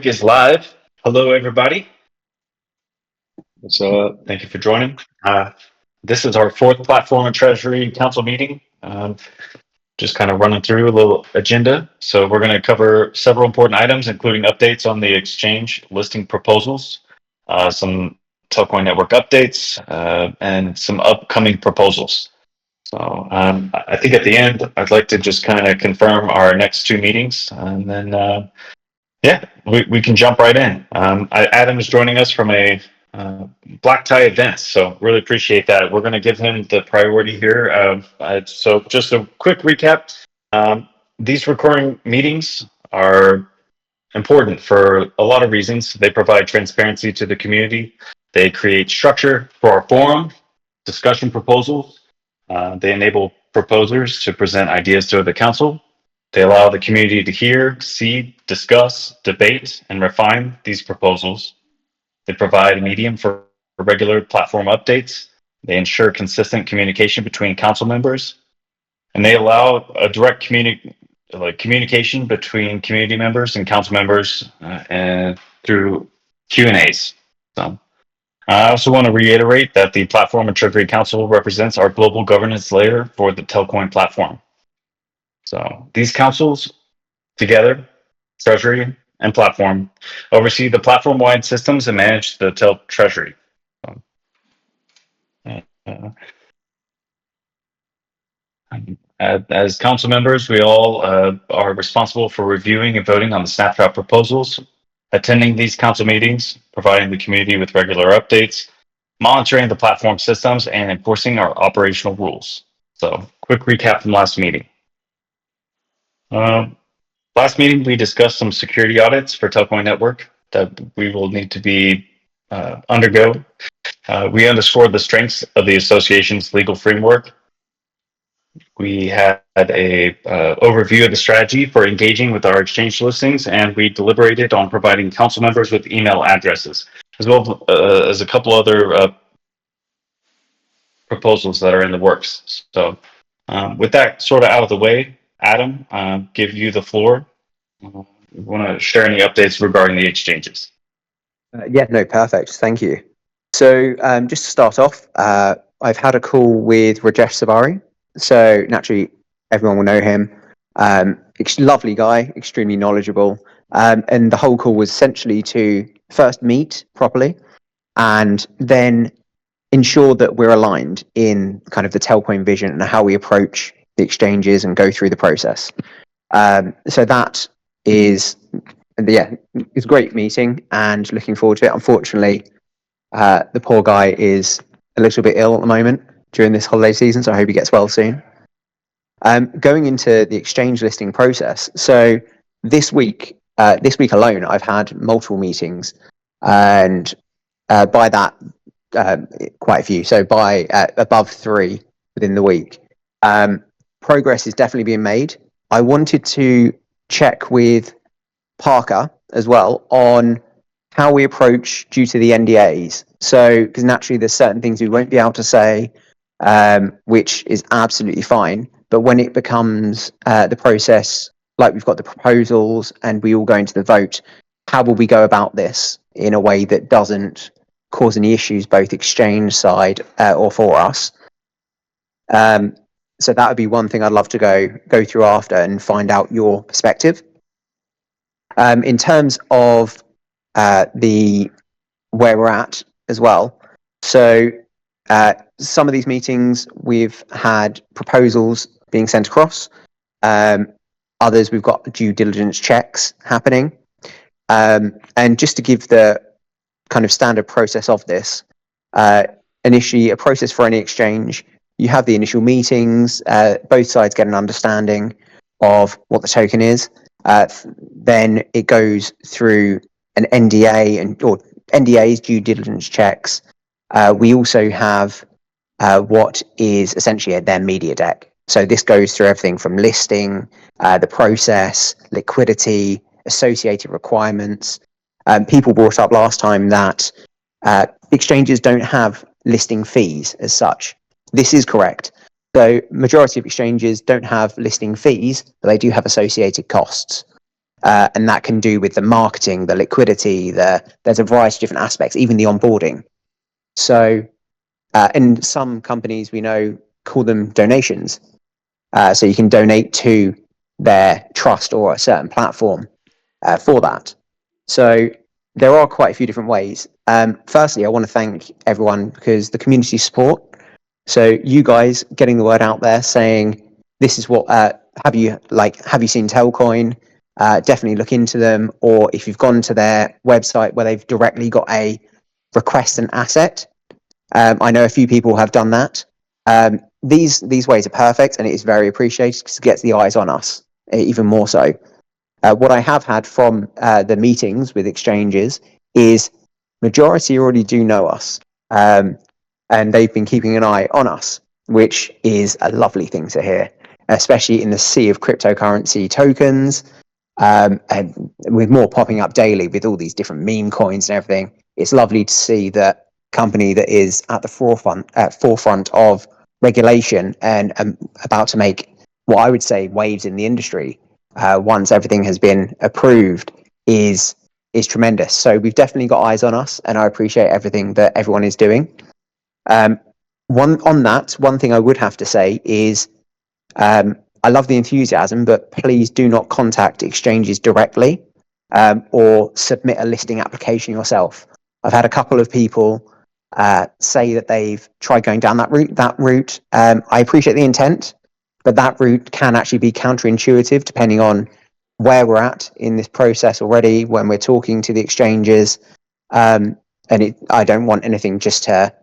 Is live. Hello, everybody. So, Thank you for joining. This is our fourth Platform and Treasury Council meeting. Just kind of running through a little agenda. So we're going to cover several important items, including updates on the exchange listing proposals, some Telcoin network updates, and some upcoming proposals. So I think at the end, I'd like to just kind of confirm our next two meetings, and then yeah, we can jump right in. Adam is joining us from a black tie event, so really appreciate that. We're going to give him the priority here. So just a quick recap. These recurring meetings are important for a lot of reasons. They provide transparency to the community. They create structure for our forum, discussion proposals. They enable proposers to present ideas to the council. They allow the community to hear, see, discuss, debate, and refine these proposals. They provide a medium for regular platform updates. They ensure consistent communication between council members, and they allow a direct communication between community members and council members and through Q&As. So I also want to reiterate that the Platform and Treasury Council represents our global governance layer for the Telcoin platform. So these councils together, Treasury and Platform, oversee the platform-wide systems and manage the Treasury. So, uh, as council members, we all are responsible for reviewing and voting on the snapshot proposals, attending these council meetings, providing the community with regular updates, monitoring the platform systems, and enforcing our operational rules. So, quick recap from last meeting. Last meeting, we discussed some security audits for Telcoin Network that we will need to be undergo. We underscored the strengths of the association's legal framework. We had a overview of the strategy for engaging with our exchange listings, and we deliberated on providing council members with email addresses, as well as a couple other proposals that are in the works. So with that sort of out of the way, Adam, give you the floor. You want to share any updates regarding the exchanges? Yeah, no, perfect. Thank you. So just to start off, I've had a call with Rajesh Sabari. So naturally, everyone will know him. Lovely guy, extremely knowledgeable. And the whole call was essentially to first meet properly and then ensure that we're aligned in kind of the Telcoin vision and how we approach the exchanges and go through the process. So that is, yeah, it's a great meeting and looking forward to it. Unfortunately, the poor guy is a little bit ill at the moment during this holiday season, so I hope he gets well soon. Going into the exchange listing process, so this week alone, I've had multiple meetings, and by that, quite a few. So by above 3 within the week, progress is definitely being made. I wanted to check with Parker as well on how we approach due to the NDAs. So, because naturally there's certain things we won't be able to say, which is absolutely fine. But when it becomes the process, like we've got the proposals and we all go into the vote, how will we go about this in a way that doesn't cause any issues, both exchange side or for us? So that would be one thing I'd love to go through after and find out your perspective. In terms of the where we're at as well. So some of these meetings we've had proposals being sent across. Others we've got due diligence checks happening. And just to give the kind of standard process of this, initially a process for any exchange, you have the initial meetings, both sides get an understanding of what the token is. Then it goes through an NDA or NDAs, due diligence checks. We also have what is essentially their media deck. So this goes through everything from listing, the process, liquidity, associated requirements. People brought up last time that exchanges don't have listing fees as such. This is correct. So majority of exchanges don't have listing fees, but they do have associated costs. and that can do with the marketing, the liquidity, there's a variety of different aspects, even the onboarding. So, in some companies we know call them donations. So you can donate to their trust or a certain platform for that. So there are quite a few different ways. Firstly, I want to thank everyone because the community support. So you guys getting the word out there, saying this is what have you seen Telcoin? Definitely look into them. Or if you've gone to their website where they've directly got a request an asset, I know a few people have done that. These ways are perfect, and it is very appreciated because it gets the eyes on us even more so. What I have had from the meetings with exchanges is majority already do know us, and they've been keeping an eye on us, which is a lovely thing to hear, especially in the sea of cryptocurrency tokens, and with more popping up daily with all these different meme coins and everything. It's lovely to see that company that is at the forefront of regulation and about to make what I would say waves in the industry once everything has been approved is tremendous. So we've definitely got eyes on us, and I appreciate everything that everyone is doing. One thing I would have to say is I love the enthusiasm, but please do not contact exchanges directly or submit a listing application yourself. I've had a couple of people say that they've tried going down that route. I appreciate the intent, but that route can actually be counterintuitive depending on where we're at in this process already when we're talking to the exchanges. I don't want anything just to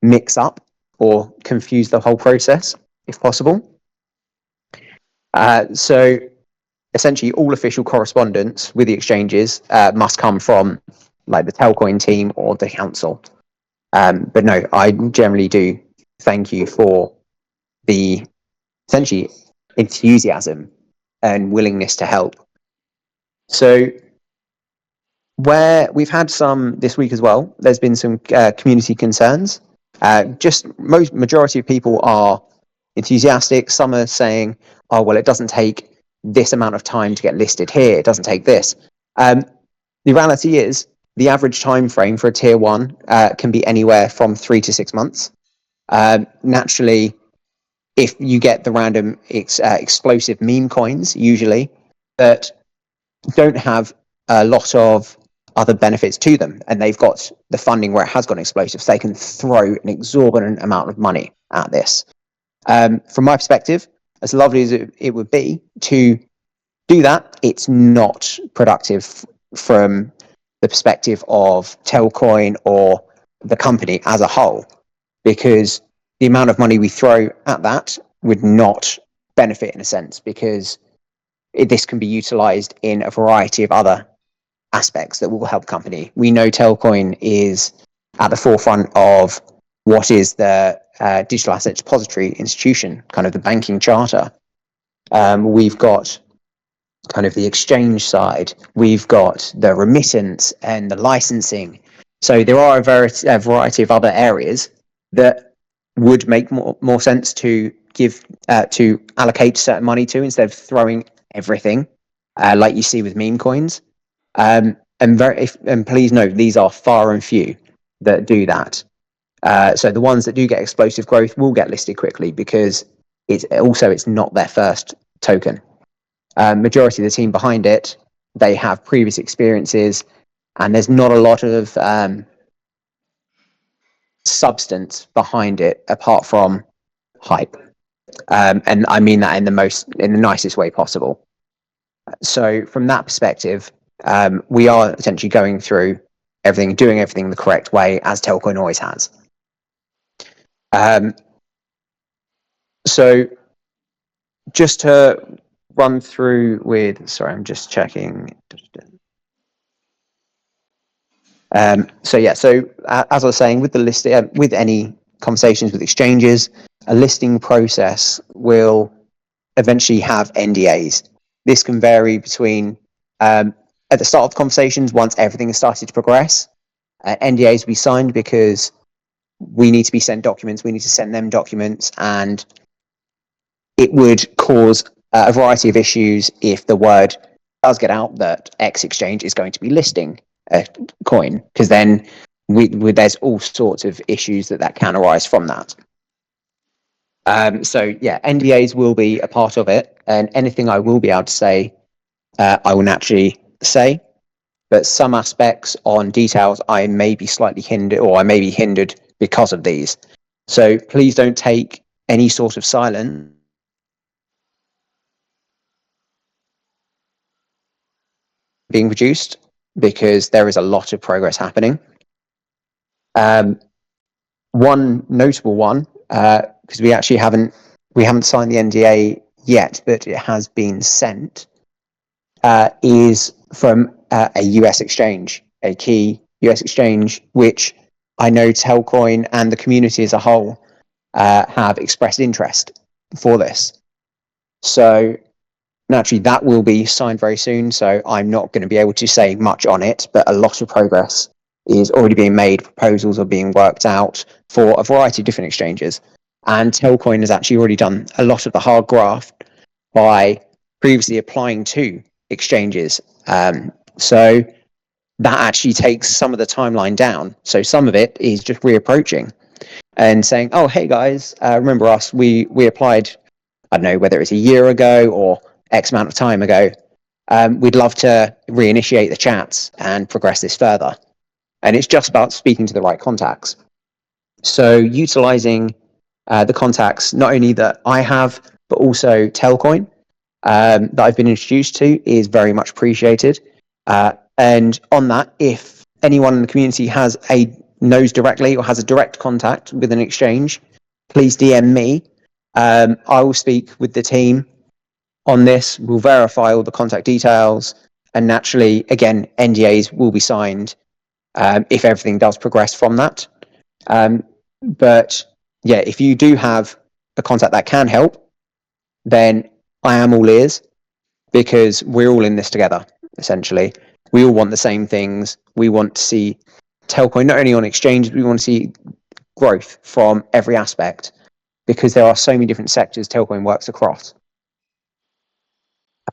mix up or confuse the whole process if possible. So essentially all official correspondence with the exchanges must come from like the Telcoin team or the council. But no, I generally do thank you for the essentially enthusiasm and willingness to help. So where we've had some this week as well, there's been some community concerns. Just majority of people are enthusiastic. Some are saying, "Oh well, it doesn't take this amount of time to get listed here. It doesn't take this." The reality is, the average time frame for a tier one can be anywhere from 3 to 6 months. Naturally, if you get the random explosive meme coins, usually that don't have a lot of other benefits to them, and they've got the funding where it has gone explosive, so they can throw an exorbitant amount of money at this. From my perspective, as lovely as it would be to do that, it's not productive from the perspective of Telcoin or the company as a whole, because the amount of money we throw at that would not benefit in a sense, because this can be utilized in a variety of other aspects that will help company. We know Telcoin is at the forefront of what is the digital asset depository institution, kind of the banking charter. We've got kind of the exchange side, we've got the remittance and the licensing. So there are a variety of other areas that would make more sense to give to allocate certain money to, instead of throwing everything like you see with meme coins. And please note, these are far and few that do that. So the ones that do get explosive growth will get listed quickly, because it's not their first token. Majority of the team behind it, they have previous experiences, and there's not a lot of substance behind it apart from hype. And I mean that in the nicest way possible. So from that perspective, we are essentially going through everything, doing everything the correct way, as Telcoin always has. So just to run through with, sorry, I'm just checking. So as I was saying, with the list, with any conversations with exchanges, a listing process will eventually have NDAs. This can vary between at the start of conversations, once everything has started to progress, NDAs will be signed because we need to be sent documents, we need to send them documents, and it would cause a variety of issues if the word does get out that X exchange is going to be listing a coin, because then there's all sorts of issues that can arise from that. So yeah, NDAs will be a part of it, and anything I will be able to say, I will naturally say. But some aspects on details, I may be slightly hindered, or I may be hindered because of these. So please don't take any sort of silence being produced, because there is a lot of progress happening. One notable one, because we actually haven't signed the NDA yet, but it has been sent, is from a US exchange, a key US exchange, which I know Telcoin and the community as a whole have expressed interest for this. So naturally, that will be signed very soon. So I'm not going to be able to say much on it, but a lot of progress is already being made. Proposals are being worked out for a variety of different exchanges. And Telcoin has actually already done a lot of the hard graft by previously applying to exchanges. So that actually takes some of the timeline down. So some of it is just reapproaching and saying, "Oh, hey guys, remember us? We applied. I don't know whether it's a year ago or X amount of time ago. We'd love to reinitiate the chats and progress this further." And it's just about speaking to the right contacts. So utilizing the contacts, not only that I have, but also Telcoin, that I've been introduced to, is very much appreciated. And on that, if anyone in the community knows directly or has a direct contact with an exchange, please DM me. I will speak with the team on this. We'll verify all the contact details, and naturally, again, NDAs will be signed if everything does progress from that. But yeah, if you do have a contact that can help, then I am all ears, because we're all in this together, essentially. We all want the same things. We want to see Telcoin not only on exchanges, we want to see growth from every aspect, because there are so many different sectors Telcoin works across.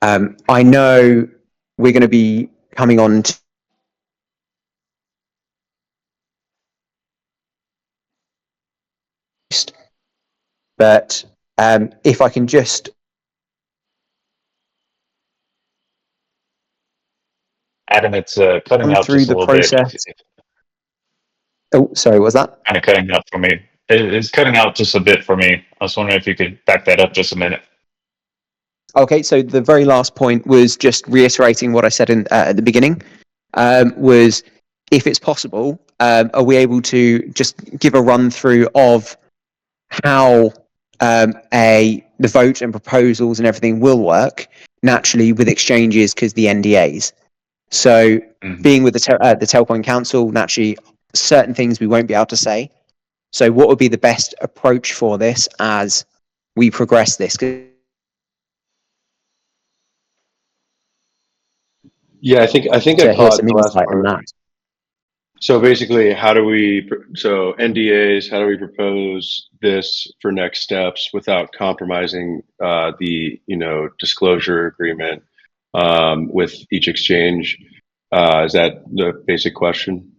I know we're going to be coming on to but if I can just Adam, it's cutting run out through just a the little bit. process. Oh, sorry, was that? Kind of cutting out for me. It's cutting out just a bit for me. I was wondering if you could back that up just a minute. Okay, so the very last point was just reiterating what I said at the beginning, was if it's possible, are we able to just give a run through of how the vote and proposals and everything will work naturally with exchanges, because the NDAs. So being with the Telcoin Council, naturally certain things we won't be able to say. So what would be the best approach for this as we progress this? Yeah, I To hear caught some the last insight on part. that. So basically, so NDAs, how do we propose this for next steps without compromising the, disclosure agreement with each exchange? Is that the basic question?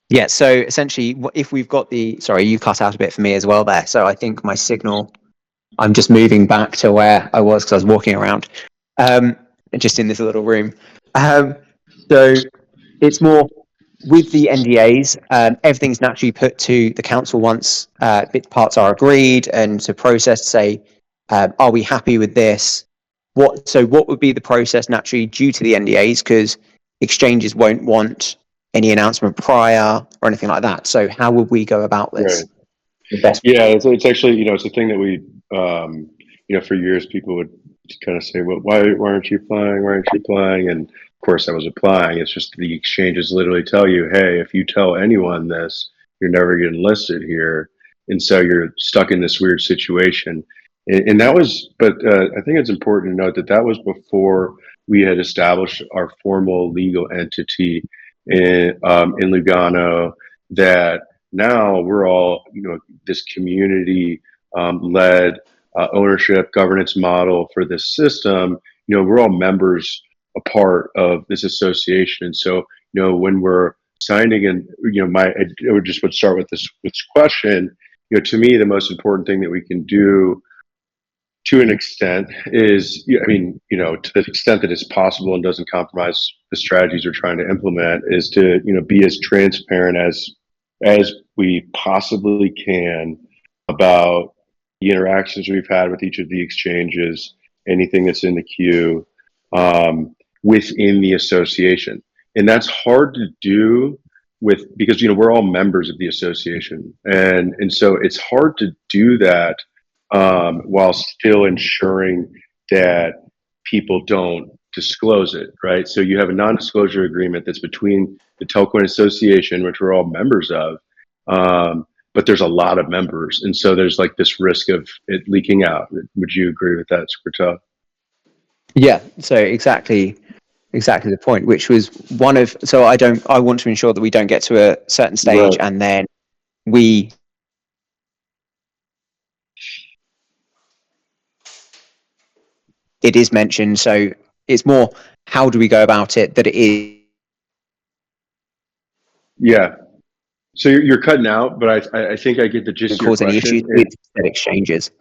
Yeah, so essentially, if we've got sorry, you cut out a bit for me as well there. So I think my signal, I'm just moving back to where I was because I was walking around, just in this little room. So it's more with the NDAs, everything's naturally put to the council once bit parts are agreed, and to process to say, are we happy with this? What would be the process naturally due to the NDAs? Because exchanges won't want any announcement prior or anything like that. So how would we go about this? Right. The best. Yeah, it's actually, it's a thing that we, for years people would kind of say, well, why aren't you applying? Why aren't you applying? And of course I was applying. It's just the exchanges literally tell you, hey, if you tell anyone this, you're never getting listed here. And so you're stuck in this weird situation. And that was, but I think it's important to note that that was before we had established our formal legal entity in Lugano, that now we're all, this community led ownership governance model for this system. We're all members a part of this association. And so, when we're signing, and I would start with this question. To me, the most important thing that we can do, to an extent, is, to the extent that it's possible and doesn't compromise the strategies we're trying to implement, is to be as transparent as we possibly can about the interactions we've had with each of the exchanges, anything that's in the queue, within the association. And that's hard to do because we're all members of the association, and so it's hard to do that, while still ensuring that people don't disclose it, right? So you have a non-disclosure agreement that's between the Telcoin Association, which we're all members of, but there's a lot of members, and so there's like this risk of it leaking out. Would you agree with that, Squirtel? Yeah, so exactly the point, which was I want to ensure that we don't get to a certain stage, Right. and then it is mentioned. So it's more, how do we go about it that it is Yeah. So you're cutting out, but I think I get the gist of your cause any question. issues with said exchanges.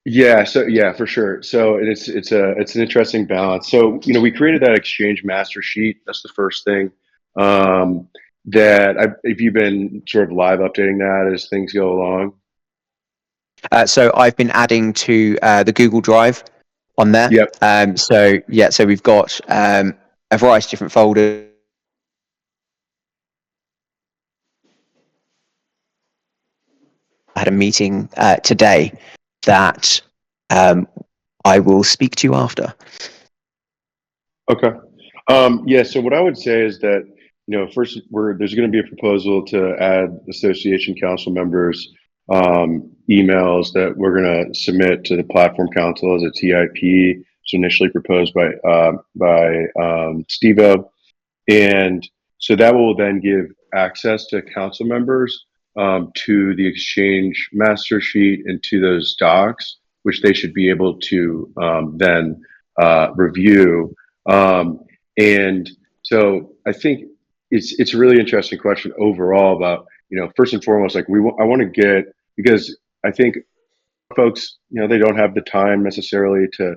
Yeah, so yeah, for sure. So it's an interesting balance. So we created that exchange master sheet. That's the first thing. If you've been sort of live updating that as things go along. So I've been adding to the Google Drive on there. Yep. So we've got a variety of different folders. I had a meeting today that I will speak to you after. Okay. Yeah. So what I would say is that first, there's going to be a proposal to add association council members emails that we're going to submit to the platform council as a TIP. It's initially proposed by Steve-O. And so that will then give access to council members to the exchange master sheet and to those docs, which they should be able to then review. And so I think it's a really interesting question overall about, first and foremost, like I want to get, because I think folks, they don't have the time necessarily to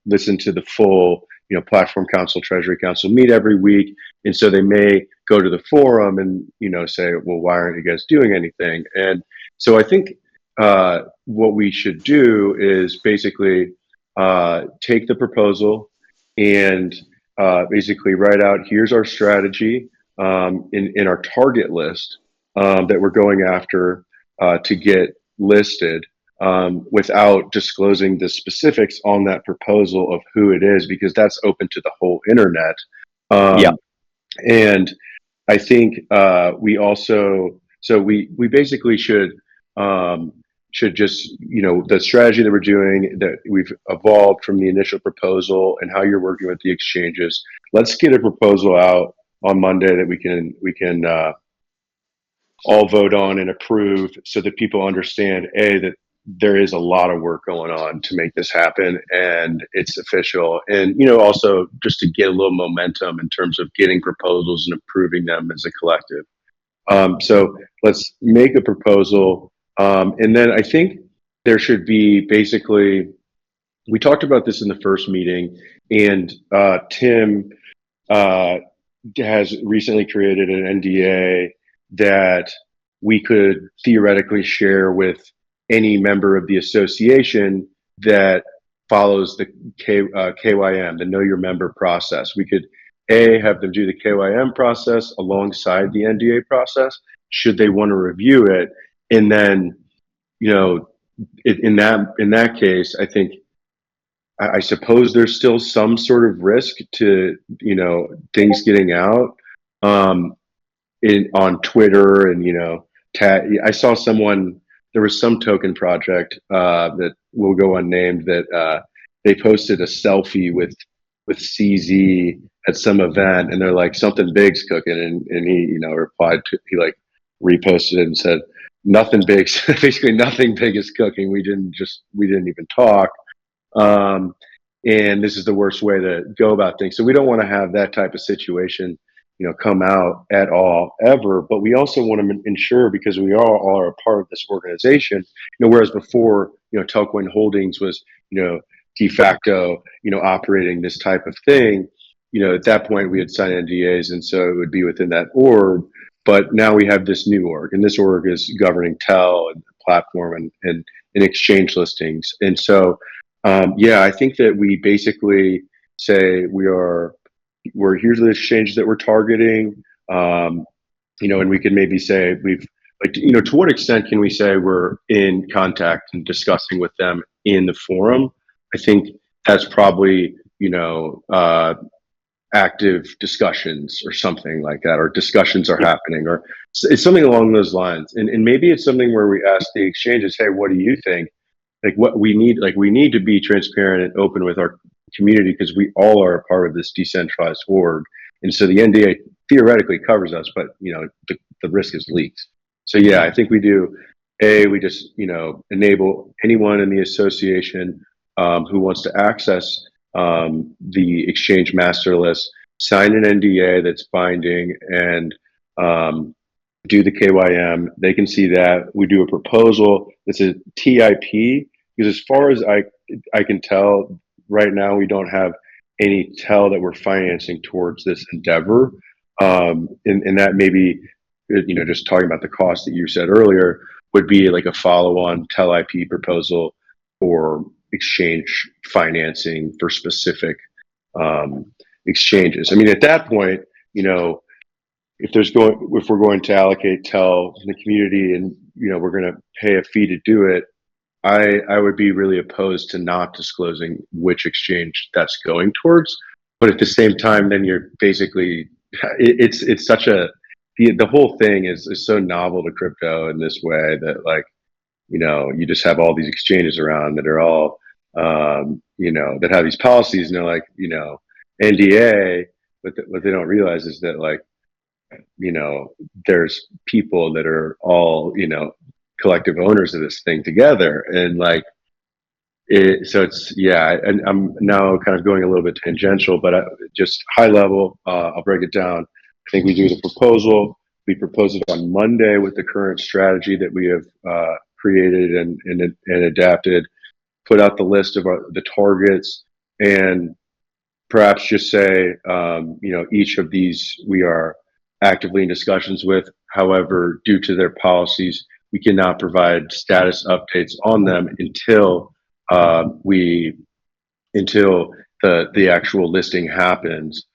listen to the full, platform council, treasury council meet every week. And so they may go to the forum and, say, well, why aren't you guys doing anything? And so I think what we should do is basically take the proposal and basically write out, here's our strategy in our target list that we're going after to get listed, without disclosing the specifics on that proposal of who it is, because that's open to the whole internet. Yeah. And I think we also, so we basically should just, the strategy that we're doing, that we've evolved from the initial proposal and how you're working with the exchanges. Let's get a proposal out on Monday that we can all vote on and approve, so that people understand, that there is a lot of work going on to make this happen and it's official. And, also just to get a little momentum in terms of getting proposals and approving them as a collective. So let's make a proposal. And then I think there should be basically, we talked about this in the first meeting, and Tim has recently created an NDA that we could theoretically share with any member of the association that follows the KYM, the Know Your Member process. We could have them do the KYM process alongside the NDA process, should they want to review it, and then in that case, I think, I suppose there's still some sort of risk to things getting out on Twitter, and I saw there was some token project that will go unnamed, that they posted a selfie with CZ at some event, and they're like, something big's cooking, and he replied to, he like reposted it and said, nothing big, basically nothing big is cooking. We didn't even talk. and this is the worst way to go about things. So we don't want to have that type of situation, come out at all ever. But we also want to ensure, because we all are a part of this organization, whereas before, Telcoin Holdings was, de facto, operating this type of thing. At that point we had signed NDAs, and so it would be within that org. But now we have this new org, and this org is governing and platform and exchange listings. And so, yeah, I think that we basically say we're here's the exchanges that we're targeting, and we can maybe say to what extent can we say we're in contact and discussing with them in the forum? I think that's probably, active discussions or something like that, or discussions are happening, or it's something along those lines. And maybe it's something where we ask the exchanges, hey, what do you think? What we need to be transparent and open with our community, because we all are a part of this decentralized org. And so the NDA theoretically covers us, but the risk is leaks. So yeah, I think we do. We just enable anyone in the association who wants to access the exchange master list, sign an NDA that's binding, and do the KYM. They can see that. We do a proposal. It's a TIP, because as far as I can tell, right now we don't have any TEL that we're financing towards this endeavor. And that maybe, just talking about the cost that you said earlier, would be like a follow-on TEL IP proposal or exchange financing for specific exchanges. I mean, at that point, if we're going to allocate TEL in the community, and we're going to pay a fee to do it, I would be really opposed to not disclosing which exchange that's going towards. But at the same time, then you're basically it's such the whole thing is so novel to crypto in this way that you just have all these exchanges around that are all that have these policies, and they're like NDA, but what they don't realize is that there's people that are all collective owners of this thing together, and so it's, yeah. And I'm now kind of going a little bit tangential, but just high level, I'll break it down. I think we do the proposal. We propose it on Monday with the current strategy that we have created and adapted. Put out the list of the targets, and perhaps just say, each of these we are actively in discussions with. However, due to their policies, we cannot provide status updates on them until the actual listing happens.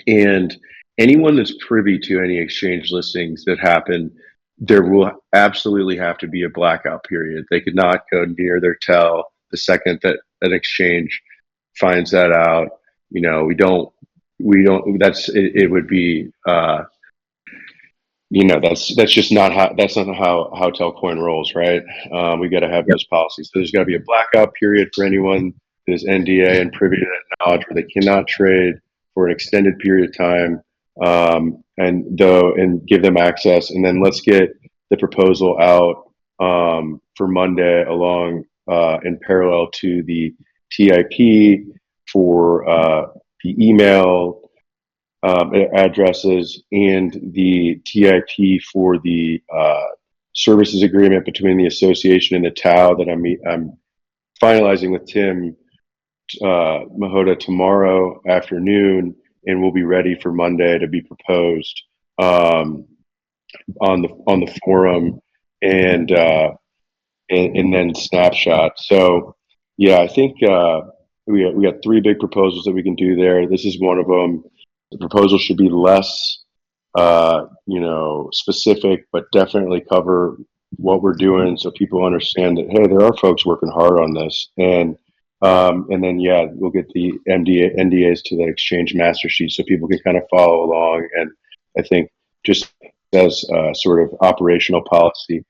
And anyone that's privy to any exchange listings that happen, there will absolutely have to be a blackout period. They could not go near their TEL the second that an exchange finds that out. It would be that's just not how Telcoin rolls, right? We got to have those policies. So there's got to be a blackout period for anyone that is NDA and privy to that knowledge, where they cannot trade for an extended period of time, and give them access. And then let's get the proposal out for Monday, along in parallel to the TIP for the email addresses, and the TIP for the services agreement between the association and the TAO that I'm finalizing with Tim Mahota tomorrow afternoon, and will be ready for Monday to be proposed on the forum, and then snapshot. So yeah, I think we got three big proposals that we can do there. This is one of them. The proposal should be less, specific, but definitely cover what we're doing, so people understand that, hey, there are folks working hard on this. And then, yeah, we'll get the NDAs to the exchange master sheet, so people can kind of follow along. And I think just as sort of operational policy,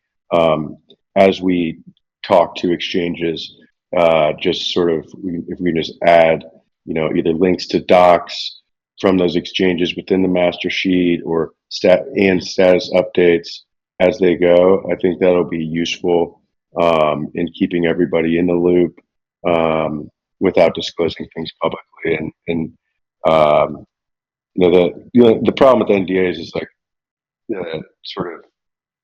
as we talk to exchanges, just sort of, if we just add, either links to docs from those exchanges within the master sheet, or status updates as they go, I think that'll be useful in keeping everybody in the loop. without disclosing things publicly. And the problem with NDAs is like sort of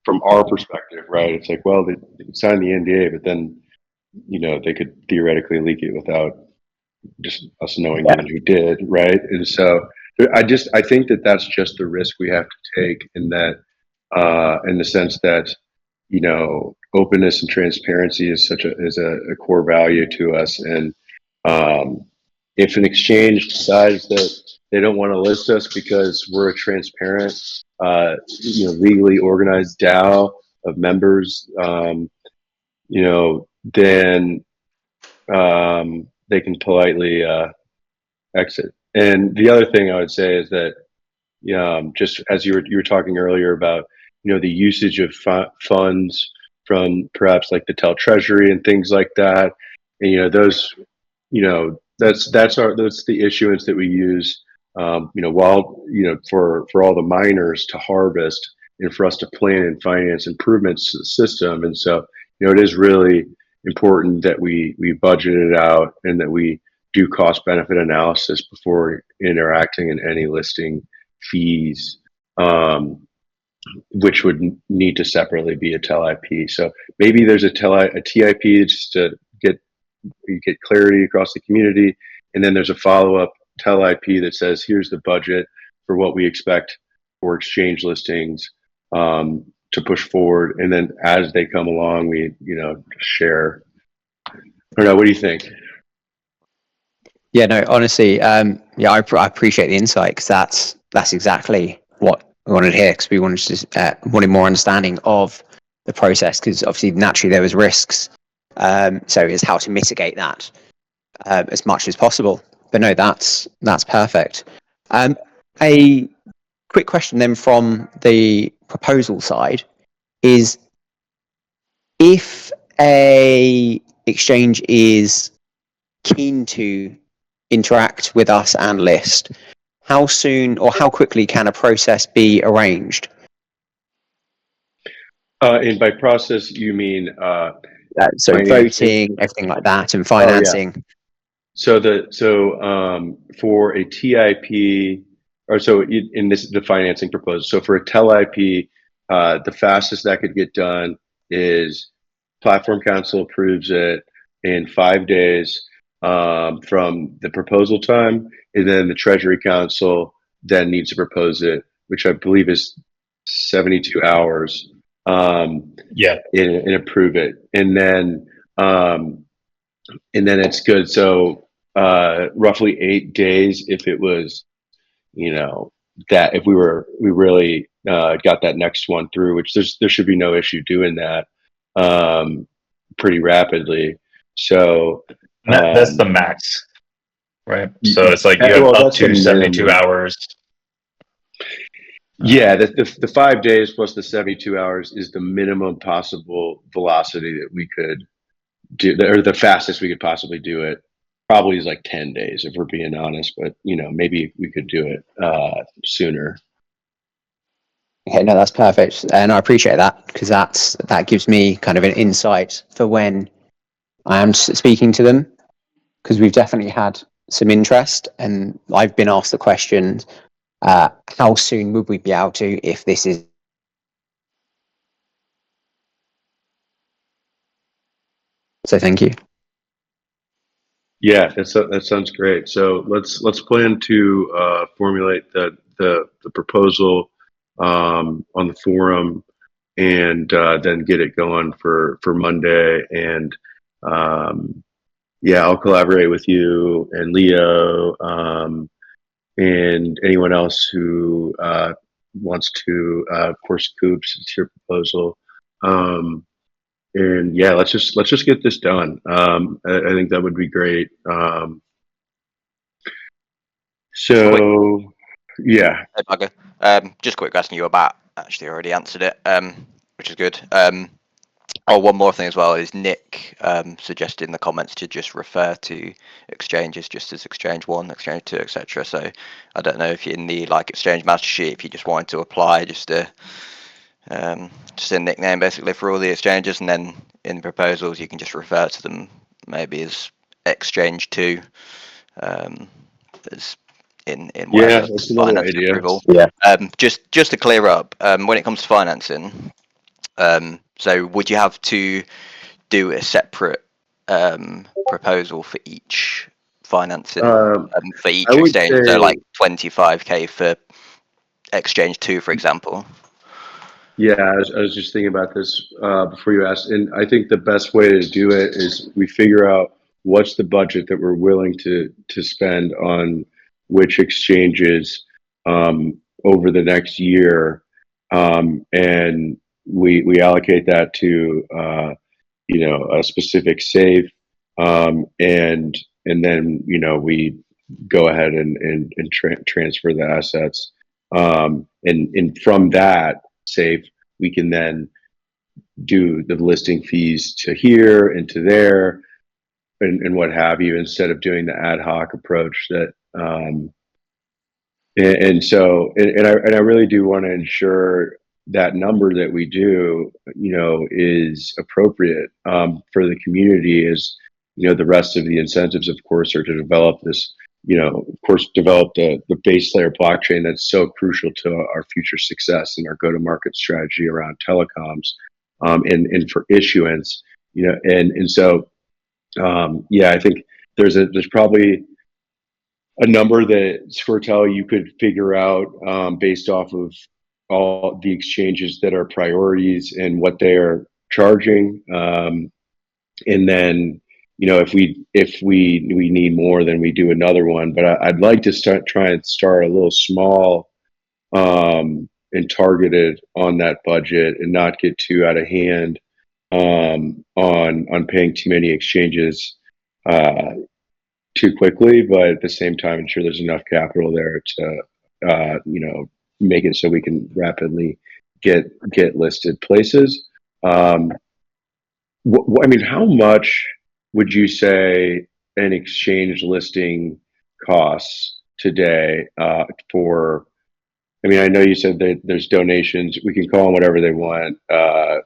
from our perspective, right? It's like, well, they signed the NDA, but then they could theoretically leak it without just us knowing even who did, right? And so I think that that's just the risk we have to take in that, in the sense that, openness and transparency is a core value to us. And if an exchange decides that they don't want to list us because we're a transparent, legally organized DAO of members, then they can politely exit. And the other thing I would say is that, just as you were talking earlier about, the usage of funds from perhaps like the Treasury and things like that, and those, that's the issuance that we use, while for all the miners to harvest and for us to plan and finance improvements to the system. And so, it is really important that we budget it out and that we do cost benefit analysis before interacting in any listing fees, which would need to separately be a TELIP. So maybe there's a TIP just to get clarity across the community, and then there's a follow-up TELIP that says here's the budget for what we expect for exchange listings to push forward, and then as they come along, we share. I don't know. What do you think? Yeah, no, honestly, I appreciate the insight, because that's exactly what we wanted to hear, because we wanted more understanding of the process, because obviously naturally there was risks, so it's how to mitigate that as much as possible. But no, that's perfect. A quick question then from the proposal side is, if a exchange is keen to interact with us and list, how soon or how quickly can a process be arranged? And by process, you mean So financing? voting, everything like that, and Oh yeah. financing. So for a TIP, or so in this the financing proposal. So for a TELIP, the fastest that could get done is Platform Council approves it in 5 days from the proposal time, and then the Treasury Council then needs to propose it, which I believe is 72 hours. Yeah. And approve it, and then it's good. So roughly 8 days if it was, that if we really got that next one through, which there should be no issue doing that pretty rapidly. So And that's the max, right? So it's like you have well, up that's the to 72 minimum. hours. Yeah, the 5 days plus the 72 hours is the minimum possible velocity that we could do, or the fastest we could possibly do it. Probably is like 10 days if we're being honest, but maybe we could do it sooner. Okay, no, that's perfect, and I appreciate that, because that gives me kind of an insight for when I am speaking to them, because we've definitely had some interest, and I've been asked the question, how soon would we be able to, if this is? So thank you. Yeah, that sounds great. So let's plan to formulate the proposal on the forum, and then get it going for Monday. And yeah, I'll collaborate with you and Leo, and anyone else who wants to. Of course, Coops, it's your proposal. And yeah, let's just get this done. I think that would be great. So yeah, Hey, Bugger. Just a quick question you about, actually already answered it, which is good. One more thing as well is Nick suggested in the comments to just refer to exchanges just as exchange 1, exchange 2, etc. So I don't know if you're in the exchange master sheet, if you just wanted to apply just a nickname basically for all the exchanges, and then in proposals you can just refer to them maybe as exchange 2 as in Yeah, whatever that's another finance idea. approval. Yeah. Just to clear up, when it comes to financing, so would you have to do a separate proposal for each financing for each I would exchange? So say, like 25k for exchange 2, for example. yeah, I was just thinking about this before you asked, and I think the best way to do it is we figure out what's the budget that we're willing to spend on which exchanges over the next year, and we allocate that to a specific safe, and then we go ahead and transfer the assets, and from that safe we can then do the listing fees to here and to there, and what have you, instead of doing the ad hoc approach that and so I really do want to ensure that number that we do is appropriate for the community. As the rest of the incentives of course are to develop this, of course develop the base layer blockchain that's so crucial to our future success and our go-to-market strategy around telecoms, and for issuance, and so yeah, I think there's probably a number that Squirtel you could figure out based off of all the exchanges that are priorities and what they are charging, and then if we need more, then we do another one. But I'd like to try and start a little small, and targeted on that budget, and not get too out of hand on paying too many exchanges too quickly, but at the same time ensure there's enough capital there to make it so we can rapidly get listed places. I mean, how much would you say an exchange listing costs today for? I mean, I know you said that there's donations. We can call them whatever they want, but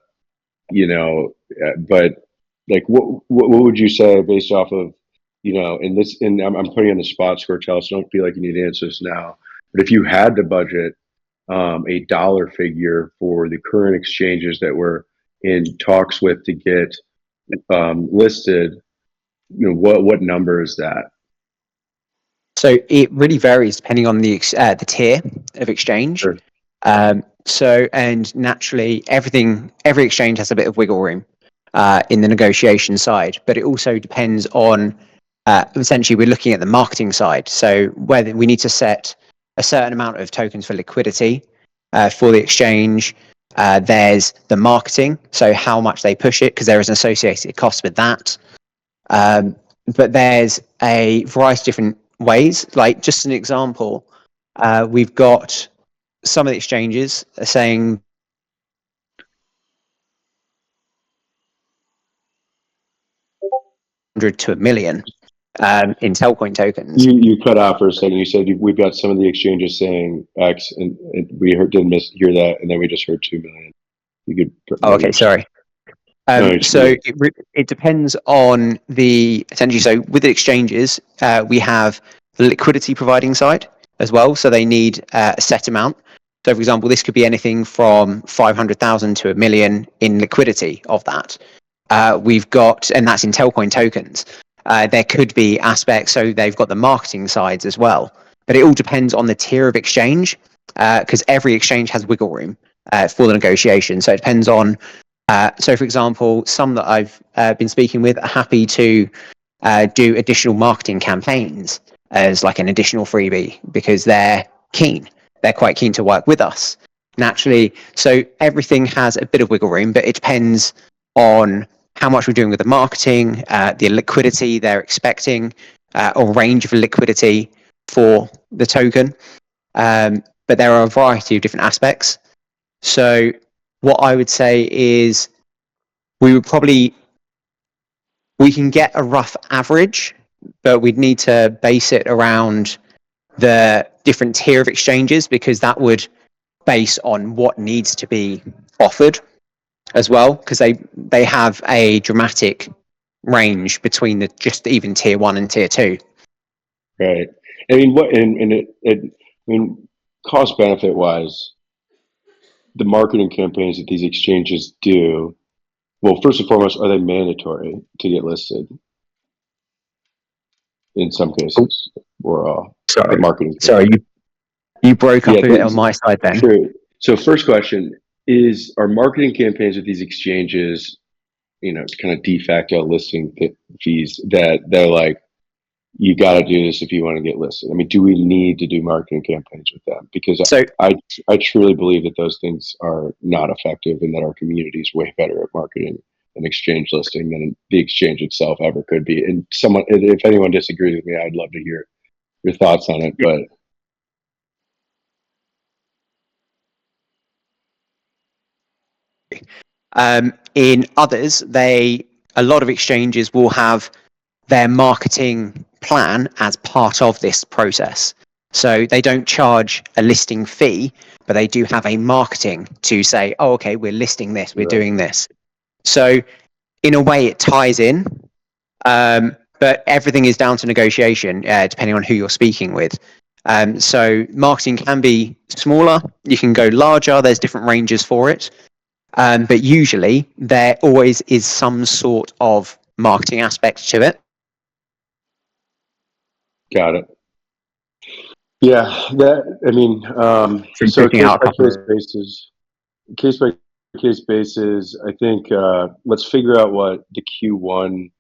like, what would you say based off of, and I'm putting you on the spot, Squirtel, so don't feel like you need to answer this now. But if you had to budget a dollar figure for the current exchanges that we're in talks with to get listed, what number is that? So it really varies depending on the tier of exchange. Sure. And naturally, every exchange has a bit of wiggle room in the negotiation side, but it also depends on essentially we're looking at the marketing side. So whether we need to set a certain amount of tokens for liquidity for the exchange. There's the marketing, so how much they push it, because there is an associated cost with that. But there's a variety of different ways. Like just an example, we've got some of the exchanges are saying $100 to $1 million in Telcoin tokens. You cut out for a second. You said we've got some of the exchanges saying X, and we didn't hear that, and then we just heard 2 million. You could. Oh, okay, sorry. So it depends on the essentially. So with the exchanges, we have the liquidity providing side as well. So they need a set amount. So for example, this could be anything from 500,000 to $1 million in liquidity of that. We've got, and that's in Telcoin tokens. There could be aspects, so they've got the marketing sides as well. But it all depends on the tier of exchange, because every exchange has wiggle room for the negotiation. So it depends on. So, for example, some that I've been speaking with are happy to do additional marketing campaigns as like an additional freebie because they're keen. They're quite keen to work with us naturally. So everything has a bit of wiggle room, but it depends on how much we're doing with the marketing, the liquidity they're expecting, or range of liquidity for the token. But there are a variety of different aspects. So what I would say is we can get a rough average, but we'd need to base it around the different tier of exchanges because that would base on what needs to be offered as well, because they have a dramatic range between the just even tier 1 and tier 2. Right. I mean, I mean, cost benefit wise, the marketing campaigns that these exchanges do, well, first and foremost, are they mandatory to get listed in some cases, or the marketing Sorry, campaign? you broke up Yeah, a bit on my side then. true. So first question is, are marketing campaigns with these exchanges, kind of de facto listing fees that they're like, you got to do this if you want to get listed? I mean, do we need to do marketing campaigns with them? Because So I truly believe that those things are not effective, and that our community is way better at marketing an exchange listing than the exchange itself ever could be. And if anyone disagrees with me, I'd love to hear your thoughts on it. But in others, a lot of exchanges will have their marketing plan as part of this process. So they don't charge a listing fee, but they do have a marketing to say, oh, okay, we're listing this, we're doing this. So in a way, it ties in, but everything is down to negotiation, depending on who you're speaking with. So marketing can be smaller, you can go larger, there's different ranges for it. But usually there always is some sort of marketing aspect to it. got it. Yeah, so case by case basis, I think let's figure out what the Q1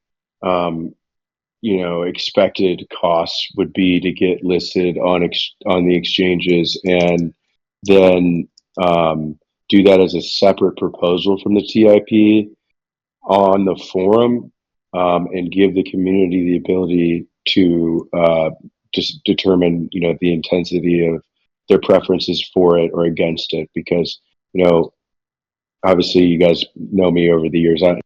expected costs would be to get listed on the exchanges, and then do that as a separate proposal from the TIP on the forum, and give the community the ability to just determine the intensity of their preferences for it or against it. Because obviously you guys know me over the years. I'm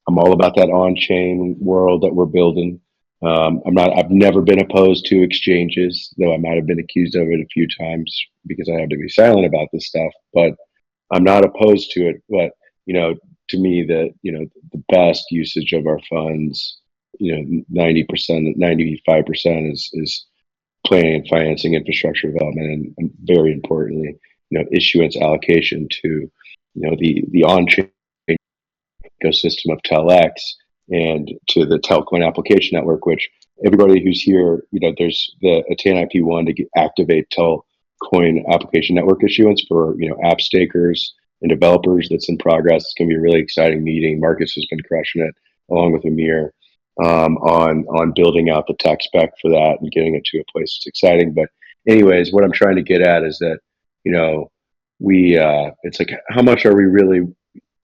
all about that on-chain world that we're building. I've never been opposed to exchanges, though I might have been accused of it a few times because I have to be silent about this stuff. But I'm not opposed to it. But to me, the best usage of our funds, 90%, 95% is planning and financing infrastructure development, and very importantly, issuance allocation to the on-chain ecosystem of TELX and to the Telcoin application network, which everybody who's here, there's a TAN-IP1 to activate Telcoin application network issuance for, app stakers and developers. That's in progress. It's going to be a really exciting meeting. Marcus has been crushing it along with Amir on building out the tech spec for that and getting it to a place that's exciting. But anyways, what I'm trying to get at is that, it's like, how much are we really,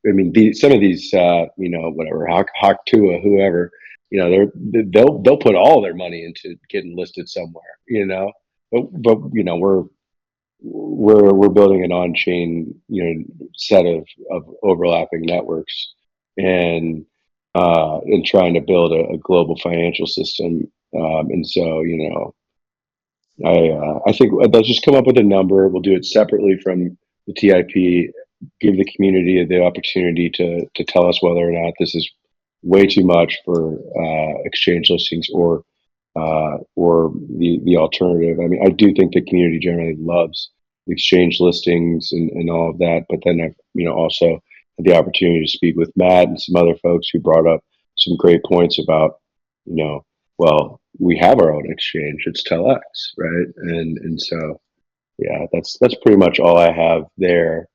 I mean, some of these, whatever, Hawk2, whoever, they'll put all their money into getting listed somewhere, but we're building an on-chain, set of overlapping networks, and trying to build a global financial system. And so, I think let's just come up with a number. We'll do it separately from the TIP. Give the community the opportunity to tell us whether or not this is way too much for exchange listings, or the alternative. I mean, I do think the community generally loves exchange listings and all of that. But then I've also had the opportunity to speak with Matt and some other folks who brought up some great points about well, we have our own exchange. It's TELX, right? And so yeah, that's pretty much all I have there.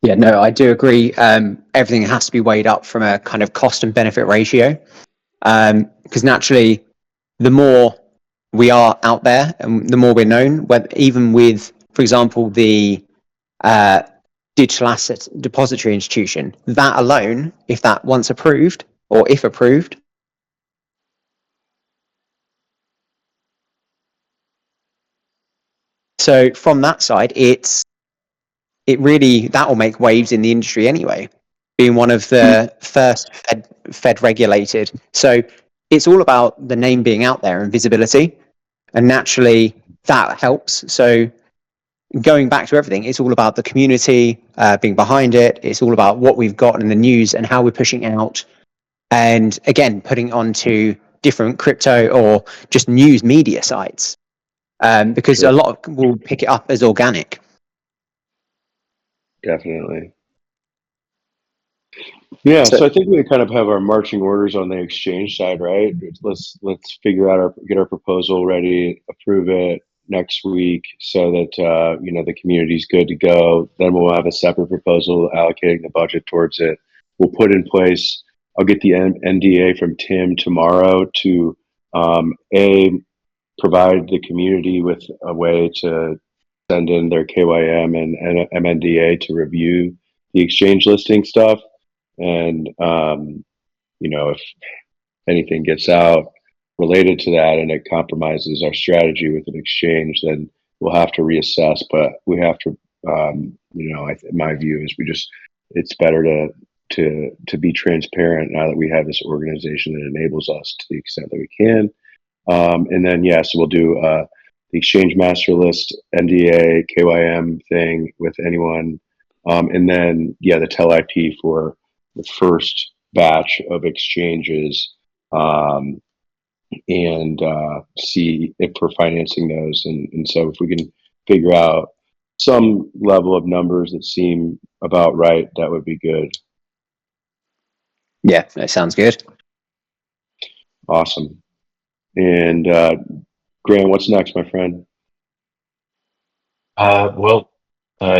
Yeah, no, I do agree. Everything has to be weighed up from a kind of cost and benefit ratio, because naturally, the more we are out there and the more we're known, even with, for example, the digital asset depository institution, that alone, if that once approved, or if approved, so from that side, that will make waves in the industry anyway, being one of the first Fed regulated. So it's all about the name being out there and visibility, and naturally that helps. So going back to everything, it's all about the community being behind it. It's all about what we've got in the news and how we're pushing out and again, putting it onto different crypto or just news media sites, because Sure. a lot will pick it up as organic. Definitely. Yeah, So so I think we kind of have our marching orders on the exchange side, right? Let's figure out get our proposal ready, approve it next week, so that the community's good to go. Then we'll have a separate proposal allocating the budget towards it. We'll put in place. I'll get the NDA from Tim tomorrow to a provide the community with a way to send in their KYM and MNDA to review the exchange listing stuff. And, if anything gets out related to that and it compromises our strategy with an exchange, then we'll have to reassess. But we have to, my view is it's better to be transparent now that we have this organization that enables us to the extent that we can. And then, so we'll do the exchange master list, NDA, KYM thing with anyone. And then, the TELIP for the first batch of exchanges, and see if we're financing those. And so if we can figure out some level of numbers that seem about right, that would be good. yeah, that sounds good. Awesome. And Graham, what's next, my friend? I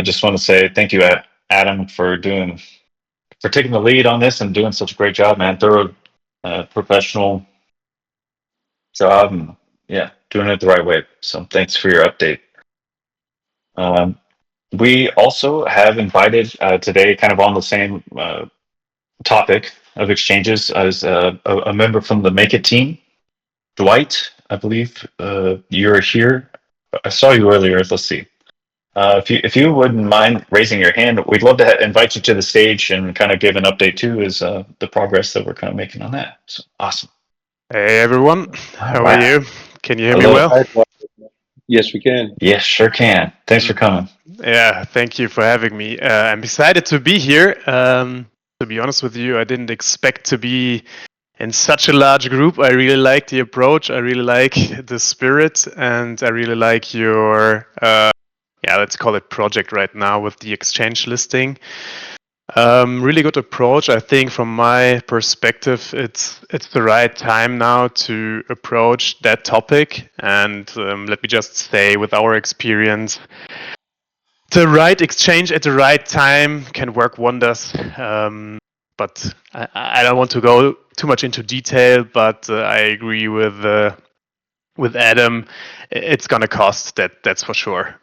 just want to say thank you, Adam, for taking the lead on this and doing such a great job, man. Thorough, professional job, and doing it the right way. So thanks for your update. We also have invited today, kind of on the same topic of exchanges, as a member from the Make It team, Dwight. I believe you're here. I saw you earlier. Let's see. If you wouldn't mind raising your hand, we'd love to invite you to the stage and kind of give an update too, as the progress that we're kind of making on that. So awesome. Hey everyone, how are you? Can you hear me Hello. well? Yes, we can. Yes, sure can. Thanks for coming. Yeah, thank you for having me. I'm excited to be here. To be honest with you, I didn't expect to be in such a large group. I really like the approach. I really like the spirit, and I really like your, let's call it project right now with the exchange listing. Really good approach. I think from my perspective, it's the right time now to approach that topic. And let me just say, with our experience, the right exchange at the right time can work wonders. But I don't want to go too much into detail. But I agree with Adam, it's gonna cost that's for sure.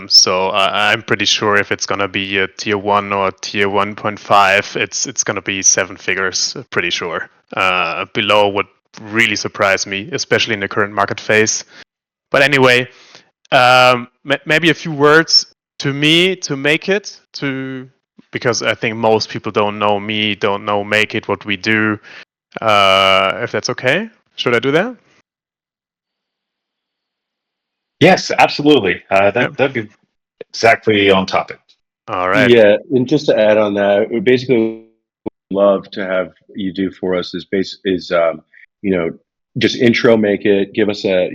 So I'm pretty sure if it's gonna be a tier 1 or tier 1.5, it's gonna be 7 figures, pretty sure. Below would really surprise me, especially in the current market phase. But anyway, maybe a few words to me to make it, because I think most people don't know me, don't know Make It, what we do. If that's okay, should I do that? Yes, absolutely. That'd be exactly on topic. All right. Yeah, and just to add on that, we basically love to have you do for us just intro, Make It, give us an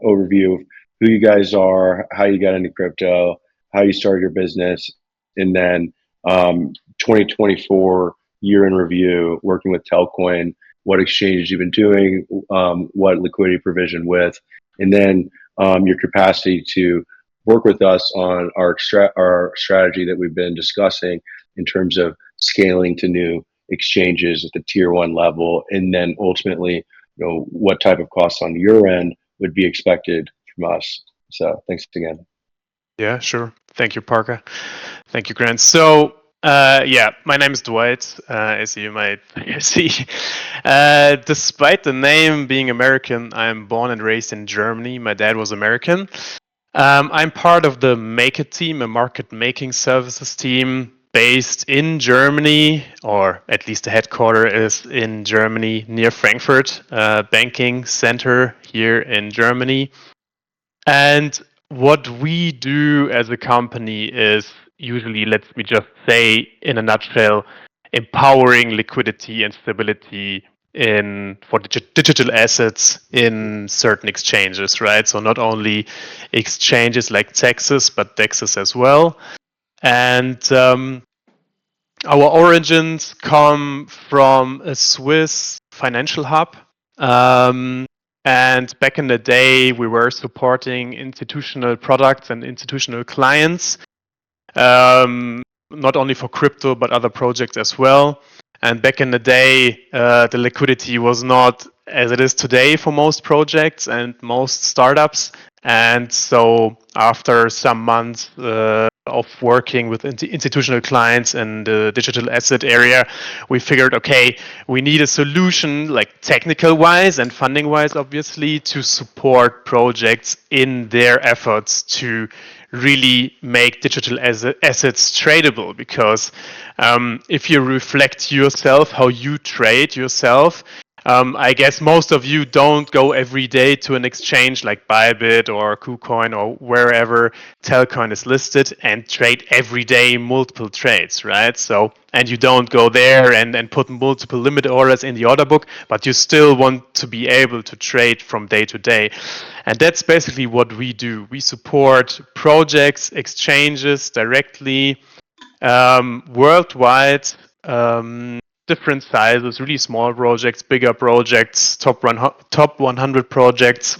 overview of who you guys are, how you got into crypto, how you started your business, and then 2024 year in review, working with Telcoin, what exchanges you've been doing, what liquidity provision with, and then your capacity to work with us on our strategy that we've been discussing in terms of scaling to new exchanges at the tier 1 level, and then ultimately, what type of costs on your end would be expected from us. So thanks again. Yeah, sure. Thank you, Parker. Thank you, Grant. So, my name is Dwight, as you might see. Despite the name being American, I'm born and raised in Germany. My dad was American. I'm part of the Make It team, a market making services team based in Germany, or at least the headquarter is in Germany, near Frankfurt, banking center here in Germany. And what we do as a company is usually, let me just say in a nutshell, empowering liquidity and stability for digital assets in certain exchanges, right? So not only exchanges like Texas, but DEXs as well. And our origins come from a Swiss financial hub. And back in the day, we were supporting institutional products and institutional clients, not only for crypto, but other projects as well. And back in the day, the liquidity was not as it is today for most projects and most startups. And so after some months of working with institutional clients in the digital asset area, we figured, okay, we need a solution, like technical wise and funding wise, obviously, to support projects in their efforts to really make digital assets tradable. Because if you reflect yourself, how you trade yourself, I guess most of you don't go every day to an exchange like Bybit or KuCoin or wherever Telcoin is listed and trade every day multiple trades, right? So, and you don't go there and put multiple limit orders in the order book, but you still want to be able to trade from day to day. And that's basically what we do. We support projects, exchanges directly, worldwide, different sizes, really small projects, bigger projects, top 100 projects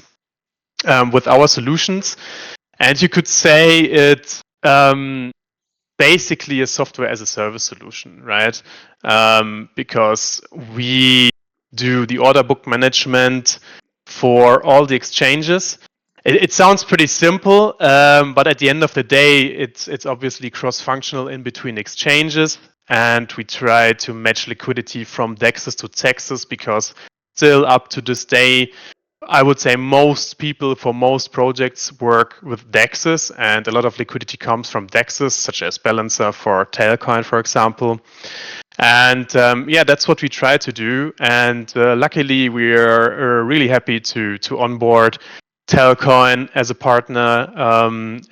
with our solutions. And you could say it's basically a software as a service solution, right? Because we do the order book management for all the exchanges. It sounds pretty simple, but at the end of the day, it's obviously cross-functional in between exchanges, and we try to match liquidity from DEXs to TEXs, because still up to this day, I would say most people for most projects work with DEXs, and a lot of liquidity comes from DEXs, such as Balancer for Telcoin, for example. And yeah, that's what we try to do. And luckily, we are really happy to onboard Telcoin as a partner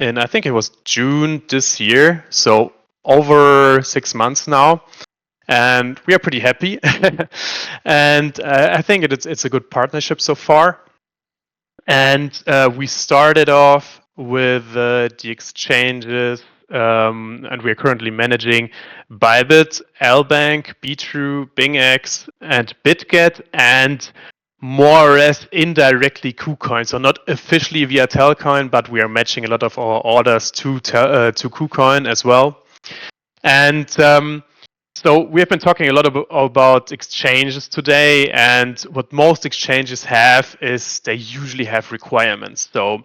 in, I think it was June this year. So over 6 months now. And we are pretty happy. And I think it's a good partnership so far. And we started off with the exchanges, and we're currently managing Bybit, Lbank, Btrue, BingX, and BitGet, and more or less indirectly KuCoin. So not officially via Telcoin, but we are matching a lot of our orders to KuCoin as well. And so we have been talking a lot about exchanges today, and what most exchanges have is they usually have requirements. So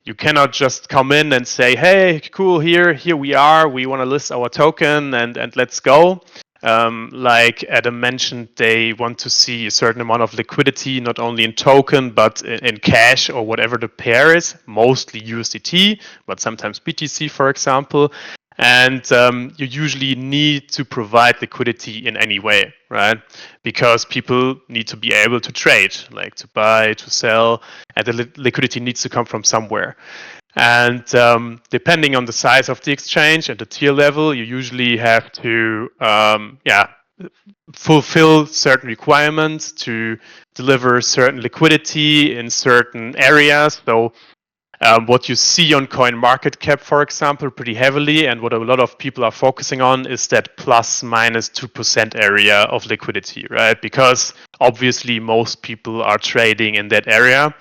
you cannot just come in and say, hey, cool, here we are, we want to list our token and let's go. Like Adam mentioned, they want to see a certain amount of liquidity, not only in token, but in cash or whatever the pair is, mostly USDT, but sometimes BTC, for example. And you usually need to provide liquidity in any way, right? Because people need to be able to trade, like to buy, to sell, and the liquidity needs to come from somewhere. And depending on the size of the exchange and the tier level, you usually have to fulfill certain requirements to deliver certain liquidity in certain areas. So what you see on CoinMarketCap, for example, pretty heavily, and what a lot of people are focusing on, is that plus minus 2% area of liquidity, right? Because obviously most people are trading in that area.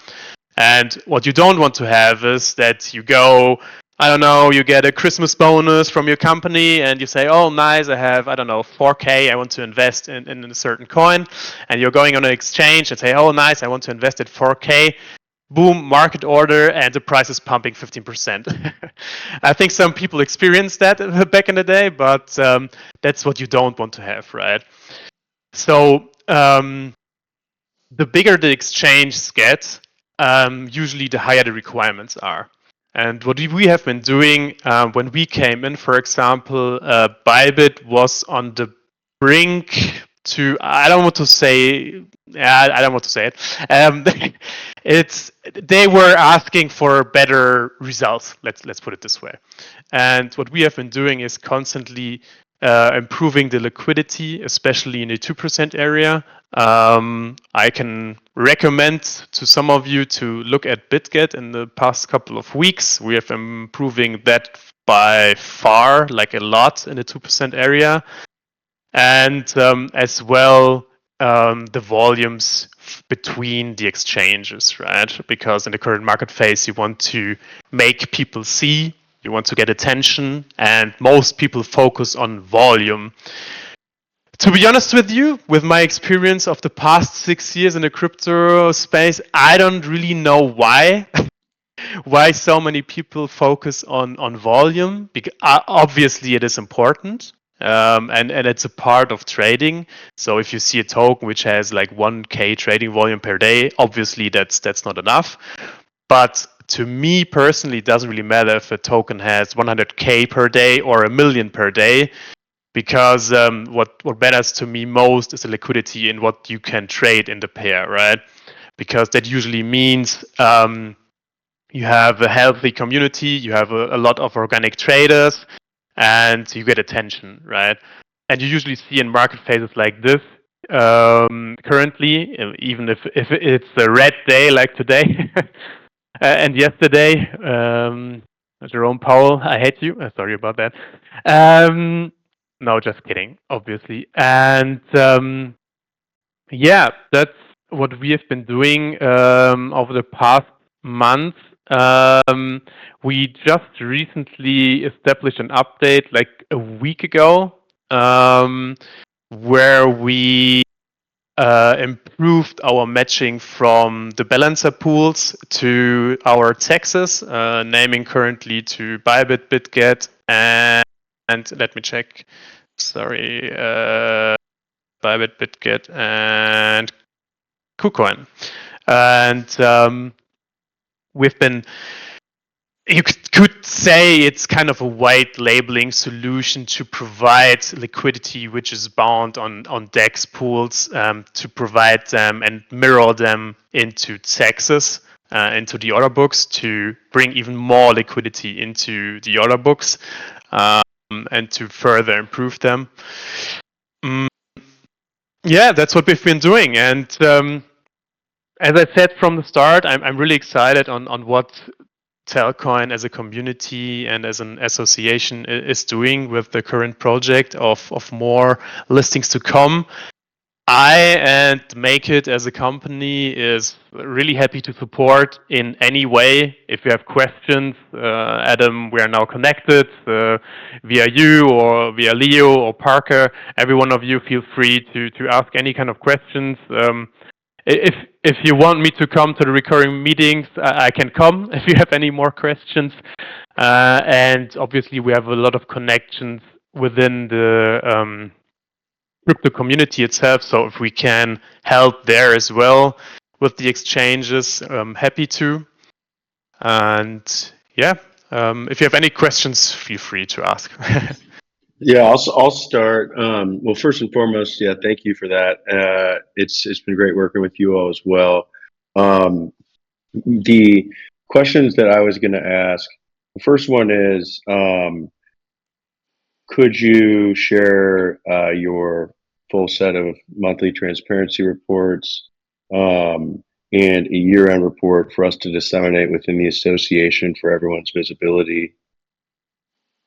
And what you don't want to have is that you go, I don't know, you get a Christmas bonus from your company and you say, oh, nice, I have, I don't know, 4K, I want to invest in a certain coin. And you're going on an exchange and say, oh, nice, I want to invest at 4K. Boom, market order, and the price is pumping 15%. I think some people experienced that back in the day, but that's what you don't want to have, right? So the bigger the exchanges get, usually the higher the requirements are. And what we have been doing when we came in, for example, Bybit was on the brink to, I don't want to say it. They were asking for better results. Let's put it this way. And what we have been doing is constantly improving the liquidity, especially in the 2% area. I can recommend to some of you to look at BitGet in the past couple of weeks. We have improving that by far, like a lot in the 2% area. And as well, the volumes between the exchanges, right? Because in the current market phase, you want to make people see, you want to get attention, and most people focus on volume. To be honest with you, with my experience of the past 6 years in the crypto space, I don't really know why. Why so many people focus on volume? Because obviously it is important, and it's a part of trading. So if you see a token which has like 1K trading volume per day, obviously that's not enough. But to me personally, it doesn't really matter if a token has 100K per day or 1 million per day, because what matters to me most is the liquidity in what you can trade in the pair, right? Because that usually means you have a healthy community, you have a lot of organic traders, and you get attention, right? And you usually see in market phases like this, currently, even if it's a red day like today and yesterday, Jerome Powell, I hate you. Sorry about that. No, just kidding, obviously. And yeah, that's what we have been doing over the past month. We just recently established an update like a week ago, where we improved our matching from the balancer pools to our taxes, naming currently to Bybit, BitGet, and let me check. Sorry, Bybit, BitGet, and KuCoin. And we've been, you could say it's kind of a white labeling solution to provide liquidity which is bound on DEX pools, to provide them and mirror them into taxes, into the order books, to bring even more liquidity into the order books, and to further improve them. Yeah, that's what we've been doing. And as I said from the start, I'm really excited on what Telcoin as a community and as an association is doing with the current project of more listings to come. I and Make It as a company is really happy to support in any way. If you have questions, Adam, we are now connected via you or via Leo or Parker. Every one of you feel free to ask any kind of questions. If you want me to come to the recurring meetings, I can come if you have any more questions. And obviously, we have a lot of connections within the crypto community itself. So if we can help there as well with the exchanges, I'm happy to. And yeah, if you have any questions, feel free to ask. Yeah, I'll start. Well, first and foremost, yeah, thank you for that. It's been great working with you all as well. The questions that I was going to ask, the first one is, could you share your full set of monthly transparency reports, and a year-end report for us to disseminate within the association for everyone's visibility?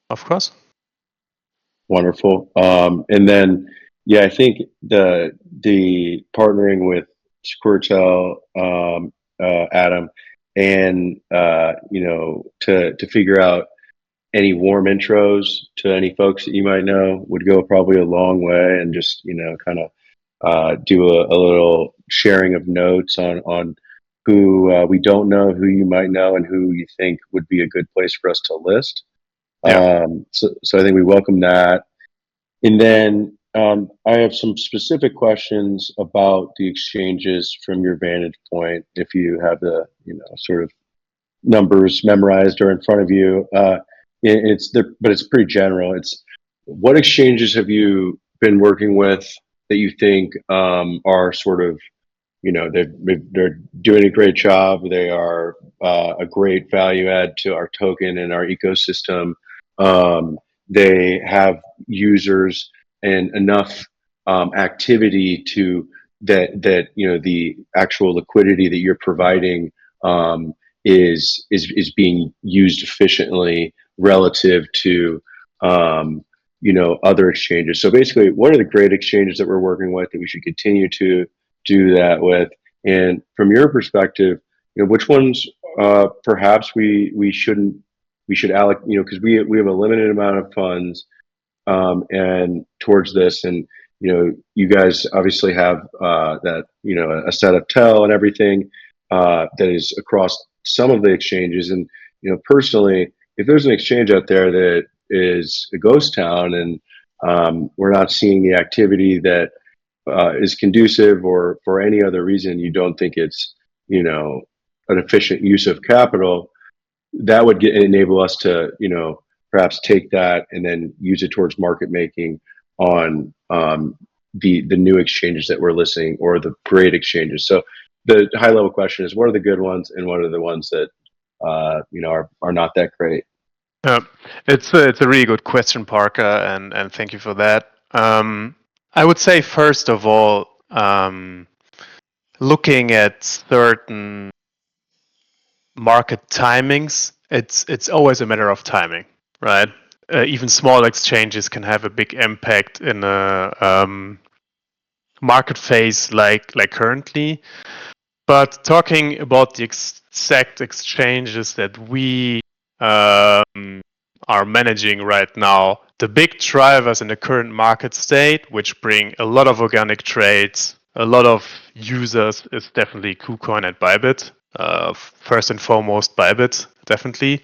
Of course. Wonderful. And then, yeah, I think the partnering with Squirtel, Adam, and to figure out any warm intros to any folks that you might know would go probably a long way, and just kind of do a little sharing of notes on who we don't know, who you might know, and who you think would be a good place for us to list. Yeah. So I think we welcome that. And then I have some specific questions about the exchanges from your vantage point, if you have the sort of numbers memorized or in front of you. But it's pretty general. It's, what exchanges have you been working with that you think are sort of, they're doing a great job. They are a great value add to our token and our ecosystem. they have users and enough activity to that the actual liquidity that you're providing is being used efficiently relative to other exchanges. So basically, what are the great exchanges that we're working with that we should continue to do that with? And from your perspective, which ones perhaps we should allocate, because we have a limited amount of funds and towards this, and you guys obviously have that a set of TEL and everything that is across some of the exchanges. And personally, if there's an exchange out there that is a ghost town and we're not seeing the activity that is conducive, or for any other reason you don't think it's an efficient use of capital, that would enable us to perhaps take that and then use it towards market making on the new exchanges that we're listing, or the great exchanges. So the high level question is, what are the good ones and what are the ones that are not that great? It's a really good question, Parker, and thank you for that. I would say, first of all, looking at certain market timings, it's always a matter of timing, right? Even small exchanges can have a big impact in a market phase like currently. But talking about the exact exchanges that we are managing right now, the big drivers in the current market state, which bring a lot of organic trades, a lot of users, is definitely KuCoin and Bybit. First and foremost, Bybit, definitely.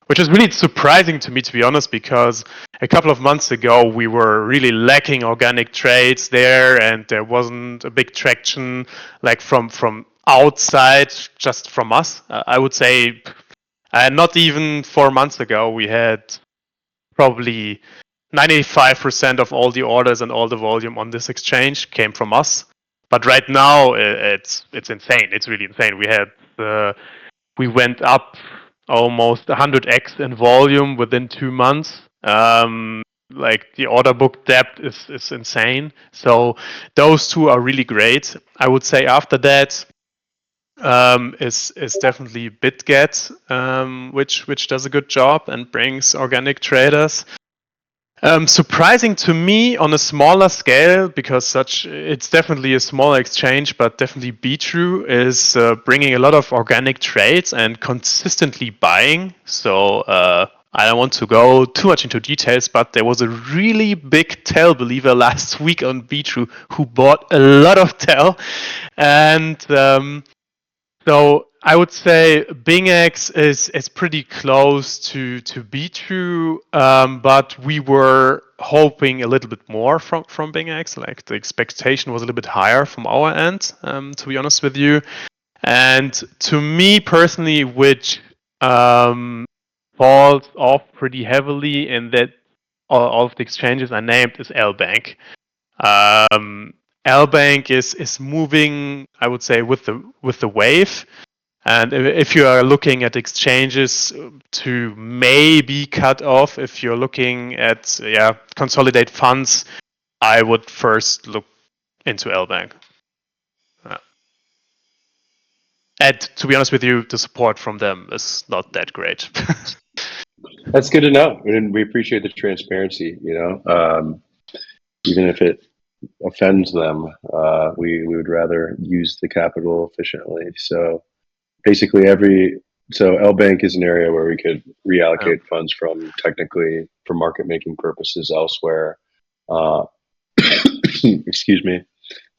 Which is really surprising to me, to be honest, because a couple of months ago we were really lacking organic trades there, and there wasn't a big traction like from outside, just from us. I would say not even 4 months ago we had probably 95% of all the orders and all the volume on this exchange came from us. But right now it's insane. It's really insane. We went up almost 100x in volume within 2 months. Like the order book depth is insane. So those two are really great. I would say after that is definitely BitGet, which does a good job and brings organic traders. Surprising to me on a smaller scale, because it's definitely a smaller exchange, but definitely BTrue is bringing a lot of organic trades and consistently buying. So I don't want to go too much into details, but there was a really big TEL believer last week on BTrue who bought a lot of TEL, and so I would say BingX is pretty close to BTrue, but we were hoping a little bit more from BingX. Like the expectation was a little bit higher from our end, to be honest with you. And to me personally, which falls off pretty heavily in that all of the exchanges I named, is LBank. LBank is moving, I would say, with the wave. And if you are looking at exchanges to maybe cut off, if you're looking at consolidate funds, I would first look into LBank. And to be honest with you, the support from them is not that great. That's good to know, and we appreciate the transparency. Even if it offends them, we would rather use the capital efficiently. So basically, LBank is an area where we could reallocate funds from, technically, for market making purposes elsewhere. Excuse me.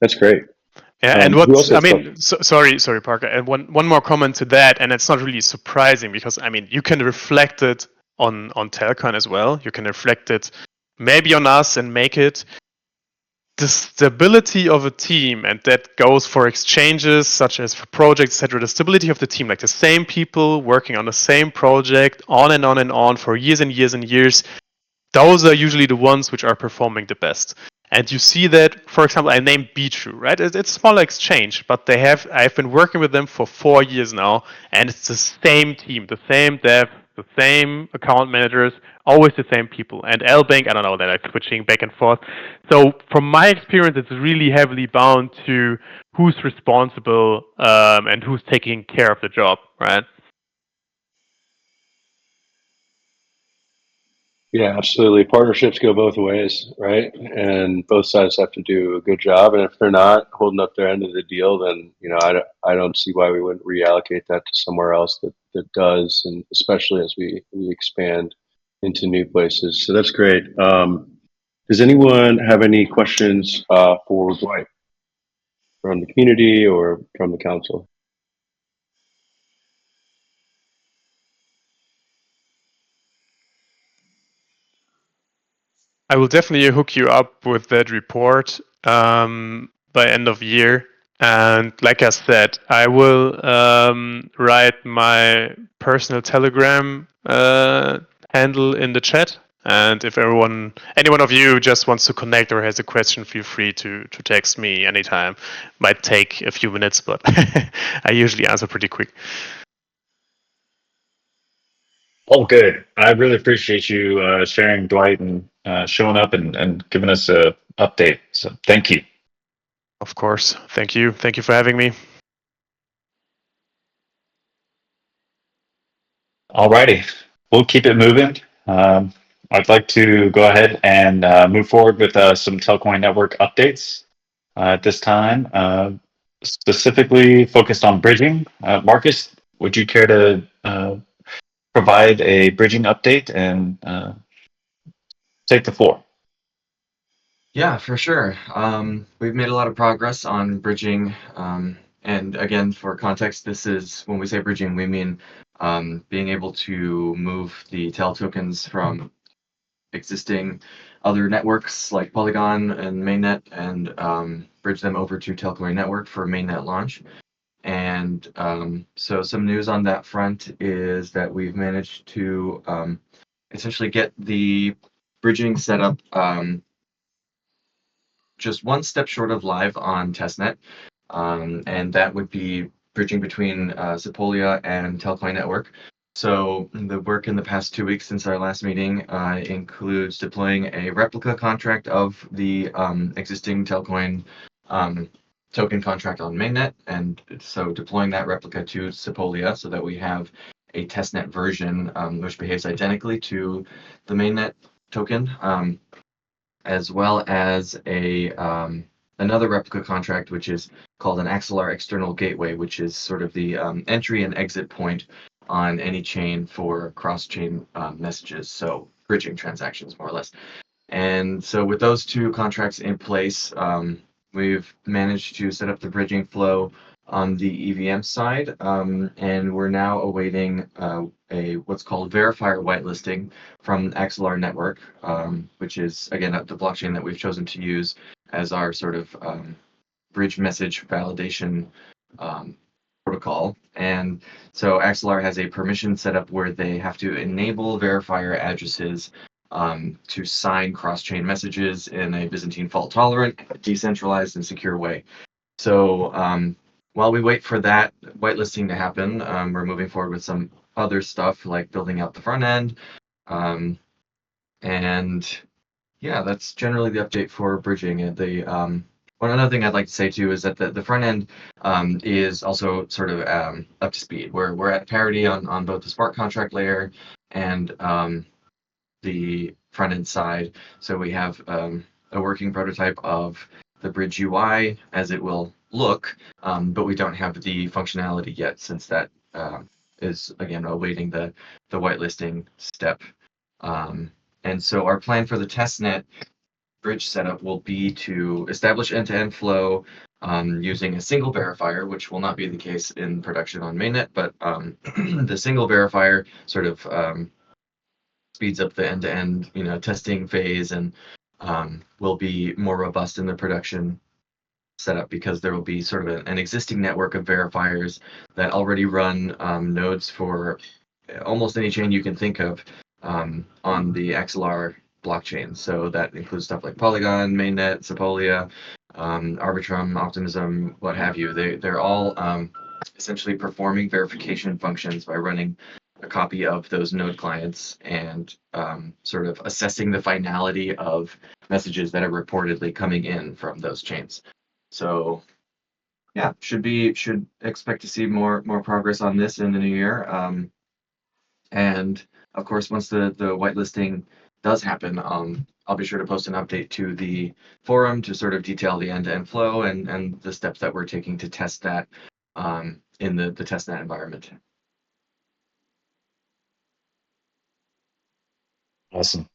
That's great. Yeah, and sorry, Parker. And one more comment to that, and it's not really surprising, because you can reflect it on Telcoin as well. You can reflect it maybe on us and make it the stability of a team, and that goes for exchanges such as for projects, etc. The stability of the team, like the same people working on the same project on and on and on for years and years and years, those are usually the ones which are performing the best. And you see that, for example, I named BTrue, right? It's a small exchange, but I've been working with them for 4 years now, and it's the same team, the same dev, the same account managers, always the same people. And LBank, I don't know, they're like switching back and forth. So from my experience, it's really heavily bound to who's responsible and who's taking care of the job, right? Yeah, absolutely. Partnerships go both ways, right? And both sides have to do a good job. And if they're not holding up their end of the deal, then I don't see why we wouldn't reallocate that to somewhere else that does, and especially as we expand into new places. So that's great. Does anyone have any questions for Dwight from the community or from the council? I will definitely hook you up with that report by end of year. And like I said, I will write my personal Telegram handle in the chat. And if any one of you just wants to connect or has a question, feel free to text me anytime. Might take a few minutes, but I usually answer pretty quick. Oh, good. I really appreciate you sharing, Dwight, and showing up and giving us a update. So thank you. Of course. Thank you. Thank you for having me. Alrighty, we'll keep it moving. I'd like to go ahead and move forward with some Telcoin network updates at this time, specifically focused on bridging. Marcus, would you care to provide a bridging update and take the floor? Yeah, for sure. We've made a lot of progress on bridging. And again, for context, this is when we say bridging, we mean being able to move the TEL tokens from existing other networks like Polygon and Mainnet and bridge them over to Telcoin network for mainnet launch. And so some news on that front is that we've managed to essentially get the bridging set up just one step short of live on testnet, and that would be bridging between Sepolia and Telcoin network. So the work in the past 2 weeks since our last meeting includes deploying a replica contract of the existing Telcoin token contract on mainnet, and so deploying that replica to Sepolia so that we have a testnet version which behaves identically to the mainnet token. As well as a another replica contract, which is called an Axelar external gateway, which is sort of the entry and exit point on any chain for cross-chain messages, so bridging transactions, more or less. And so with those two contracts in place, we've managed to set up the bridging flow on the EVM side, and we're now awaiting a what's called verifier whitelisting from Axelar Network, which is again the blockchain that we've chosen to use as our sort of bridge message validation protocol. And so Axelar has a permission set up where they have to enable verifier addresses to sign cross-chain messages in a Byzantine fault-tolerant, decentralized, and secure way. So while we wait for that whitelisting to happen, we're moving forward with some other stuff like building out the front end. And yeah, that's generally the update for bridging. One other thing I'd like to say too is that the front end is also sort of up to speed. We're at parity on both the smart contract layer and the front end side. So we have a working prototype of the bridge UI as it will look, but we don't have the functionality yet since that is again awaiting the whitelisting step. And so our plan for the testnet bridge setup will be to establish end-to-end flow using a single verifier, which will not be the case in production on mainnet, but the single verifier sort of speeds up the end-to-end testing phase and will be more robust in the production setup because there will be sort of an existing network of verifiers that already run nodes for almost any chain you can think of on the XLR blockchain. So that includes stuff like Polygon, Mainnet, Sepolia, Arbitrum, Optimism, what have you. They're all essentially performing verification functions by running a copy of those node clients and sort of assessing the finality of messages that are reportedly coming in from those chains. So yeah, should expect to see more progress on this in the new year. And of course, once the whitelisting does happen, I'll be sure to post an update to the forum to sort of detail the end-to-end flow and the steps that we're taking to test that in the testnet environment. Awesome.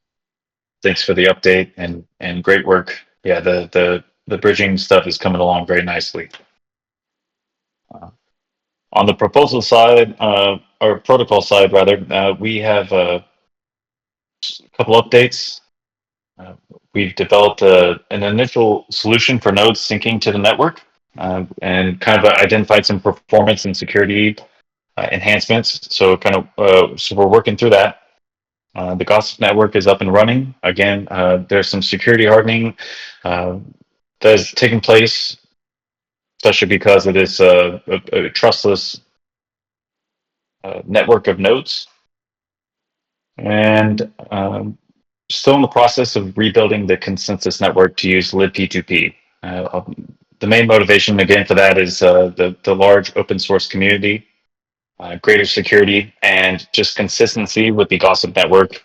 Thanks for the update and great work. Yeah, the bridging stuff is coming along very nicely. On the proposal side, or protocol side rather, we have a couple updates. We've developed an initial solution for nodes syncing to the network, and kind of identified some performance and security enhancements. So so we're working through that. The Gossip network is up and running. Again, there's some security hardening that is taking place, especially because it is a trustless network of nodes. And still in the process of rebuilding the consensus network to use libp2p. The main motivation again for that is the large open source community, greater security, and just consistency with the Gossip network,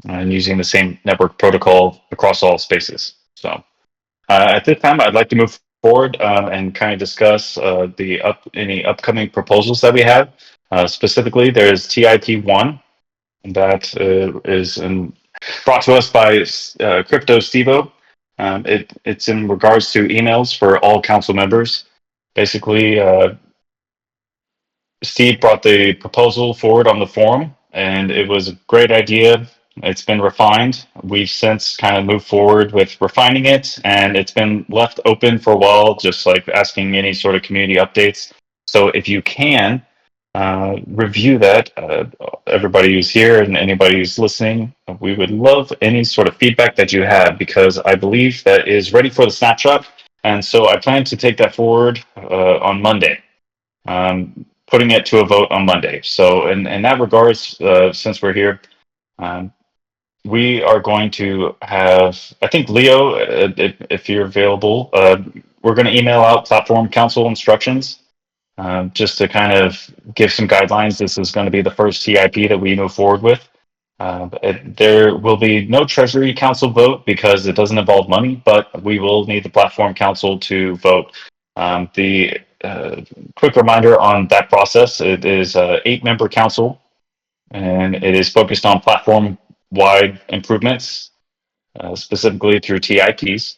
and using the same network protocol across all spaces. So at this time, I'd like to move forward and kind of discuss any upcoming proposals that we have. Specifically, there's TIP1 that is brought to us by Crypto Stevo. It's in regards to emails for all council members. Basically, Steve brought the proposal forward on the forum, and it was a great idea. It's been refined. We've since kind of moved forward with refining it, and it's been left open for a while, just like asking any sort of community updates. So if you can review that, everybody who's here and anybody who's listening, we would love any sort of feedback that you have, because I believe that is ready for the snapshot. And so I plan to take that forward on Monday. Putting it to a vote on Monday. So in that regards, since we're here, we are going to have, I think Leo, if you're available, we're going to email out platform council instructions just to kind of give some guidelines. This is going to be the first TIP that we move forward with. There will be no Treasury Council vote because it doesn't involve money, but we will need the Platform Council to vote. The quick reminder on that process: it is an 8-member council, and it is focused on platform-wide improvements, specifically through TIPs.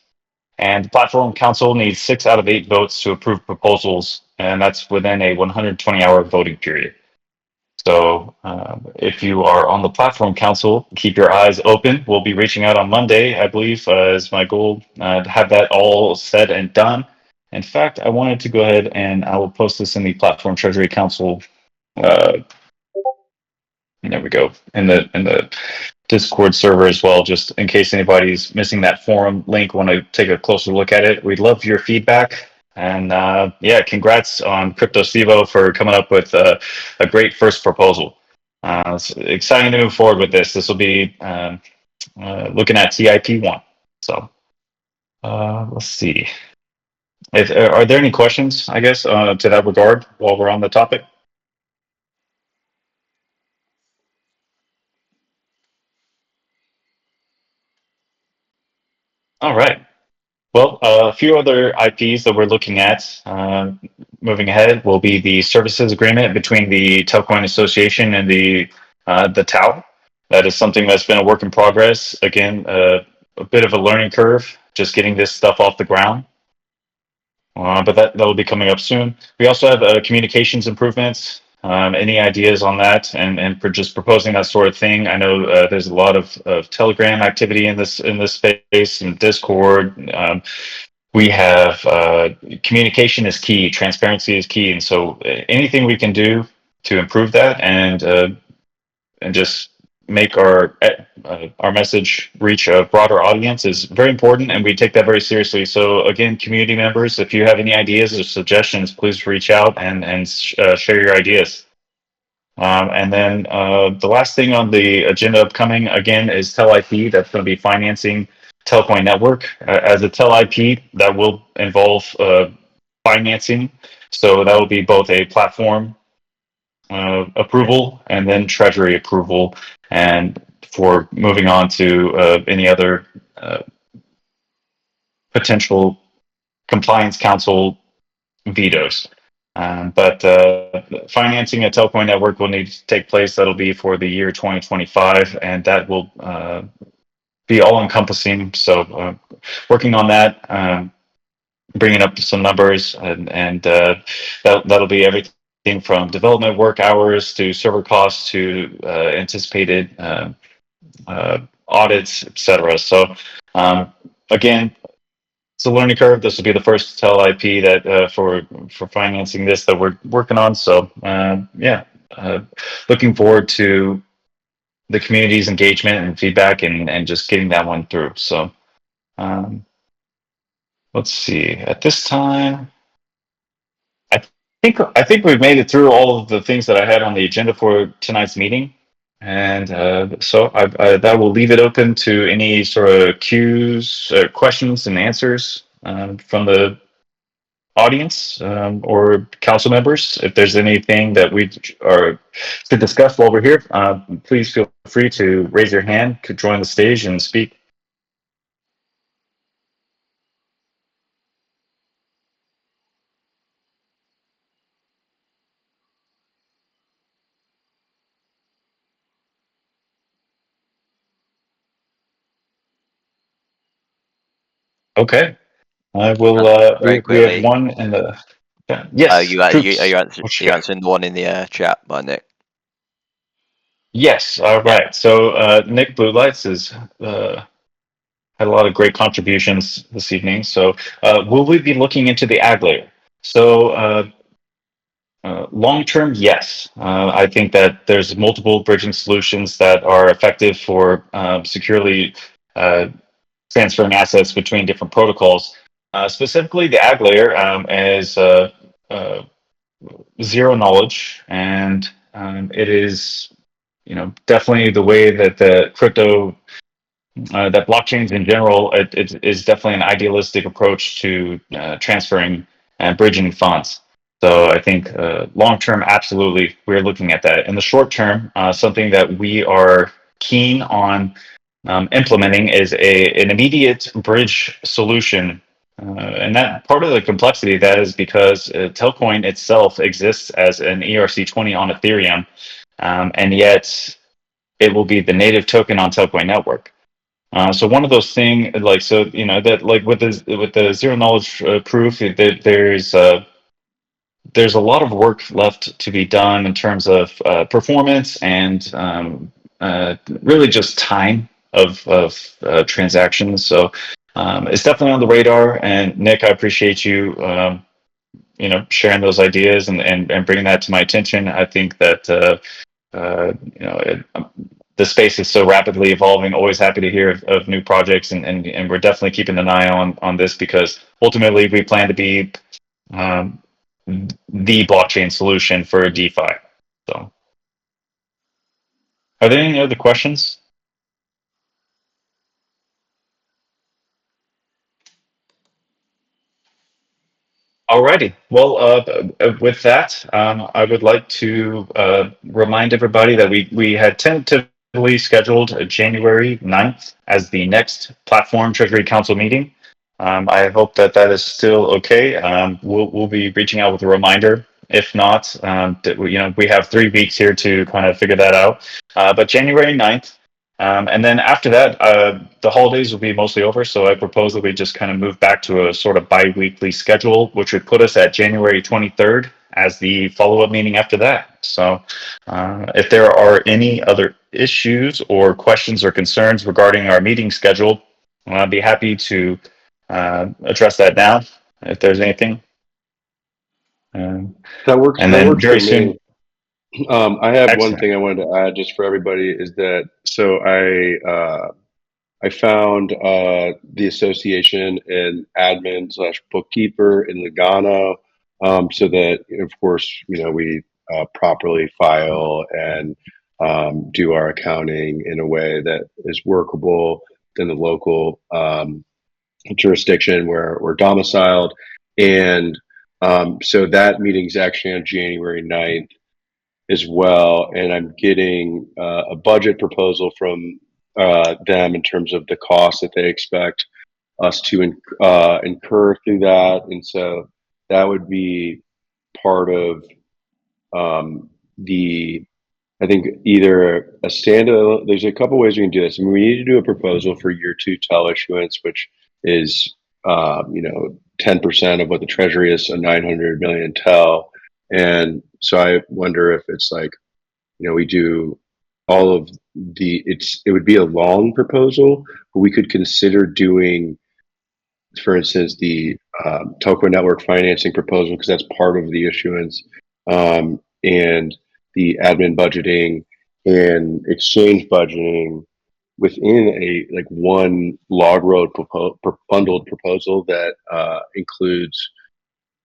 And the Platform Council needs 6 out of 8 votes to approve proposals, and that's within a 120-hour voting period. So if you are on the Platform Council, keep your eyes open. We'll be reaching out on Monday, I believe, is my goal, to have that all said and done. In fact, I wanted to go ahead and I will post this in the Platform Treasury Council. There we go, in the Discord server as well, just in case anybody's missing that forum link, want to take a closer look at it. We'd love your feedback. And yeah, congrats on Crypto Stevo for coming up with a great first proposal. It's exciting to move forward with this. This will be looking at TIP1. So let's see. Are there any questions, I guess, to that regard while we're on the topic? All right. Well, a few other IPs that we're looking at moving ahead will be the services agreement between the Telcoin Association and the TAO. That is something that's been a work in progress. Again, a bit of a learning curve, just getting this stuff off the ground. But that will be coming up soon. We also have communications improvements. Any ideas on that, and for just proposing that sort of thing? I know there's a lot of Telegram activity in this space, and Discord. We have communication is key, transparency is key, and so anything we can do to improve that and just make our message reach a broader audience is very important, and we take that very seriously. So again, community members, if you have any ideas or suggestions, please reach out and share your ideas. And then the last thing on the agenda upcoming again is TELIP. That's going to be financing Telcoin network. As a TELIP, that will involve financing. So that will be both a platform approval and then treasury approval, and for moving on to any other potential compliance council vetoes. But financing a Telcoin network will need to take place. That'll be for the year 2025, and that will be all encompassing. So working on that, bringing up some numbers, and that'll be everything from development work hours to server costs to anticipated audits, etc. So again, it's a learning curve. This will be the first TELIP that for financing this that we're working on. So yeah, looking forward to the community's engagement and feedback, and just getting that one through. So let's see. At this time, I think we've made it through all of the things that I had on the agenda for tonight's meeting. And so that will leave it open to any sort of cues, questions, and answers from the audience or council members. If there's anything that we are to discuss while we're here, please feel free to raise your hand, could join the stage and speak. Okay, I will. Very We have quickly. one in the. Yes, You are Troops. What you got? answering the one in the chat by Nick? Yes. All Yeah. right. So Nick Blue Lights is had a lot of great contributions this evening. So will we be looking into the ag layer? So long term, yes. I think that there's multiple bridging solutions that are effective for securely transferring assets between different protocols. Specifically, the ag layer is uh, zero knowledge, and it is definitely the way that the crypto that blockchains in general, it is definitely an idealistic approach to transferring and bridging funds. So I think long term, absolutely, we're looking at that. In the short term, something that we are keen on implementing is an immediate bridge solution. And that part of the complexity of that is because Telcoin itself exists as an ERC20 on Ethereum, and yet it will be the native token on Telcoin network. So one of those things, like so, that like with the zero knowledge proof, there's a lot of work left to be done in terms of performance and really just time of transactions. So it's definitely on the radar. And Nick, I appreciate you sharing those ideas and bringing that to my attention. I think that the space is so rapidly evolving. Always happy to hear of new projects, and we're definitely keeping an eye on this, because ultimately we plan to be um, the blockchain solution for DeFi. So, are there any other questions? Alrighty. Well, with that, I would like to remind everybody that we had tentatively scheduled January 9th as the next Platform Treasury Council meeting. I hope that that is still okay. We'll be reaching out with a reminder. If not, we have 3 weeks here to kind of figure that out. But January 9th. And then after that, the holidays will be mostly over. So I propose that we just kind of move back to a sort of bi-weekly schedule, which would put us at January 23rd as the follow-up meeting after that. So if there are any other issues or questions or concerns regarding our meeting schedule, I'd be happy to address that now if there's anything. That works. And That then works for very soon. me. I have one Excellent. thing I wanted to add just for everybody is that so I found the association and admin / bookkeeper in Lugano, so that of course we properly file and do our accounting in a way that is workable in the local jurisdiction where we're domiciled. And so that meeting is actually on January 9th as well. And I'm getting a budget proposal from them in terms of the cost that they expect us to incur through that. And so that would be part of the, I think, either a standalone, there's a couple ways we can do this. I mean, we need to do a proposal for year 2 TEL issuance, which is, 10% of what the Treasury is, so 900 million TEL. And so I wonder if it's like, we do all of it would be a long proposal, but we could consider doing, for instance, the Telco network financing proposal, because that's part of the issuance, and the admin budgeting and exchange budgeting within a one log road bundled proposal that includes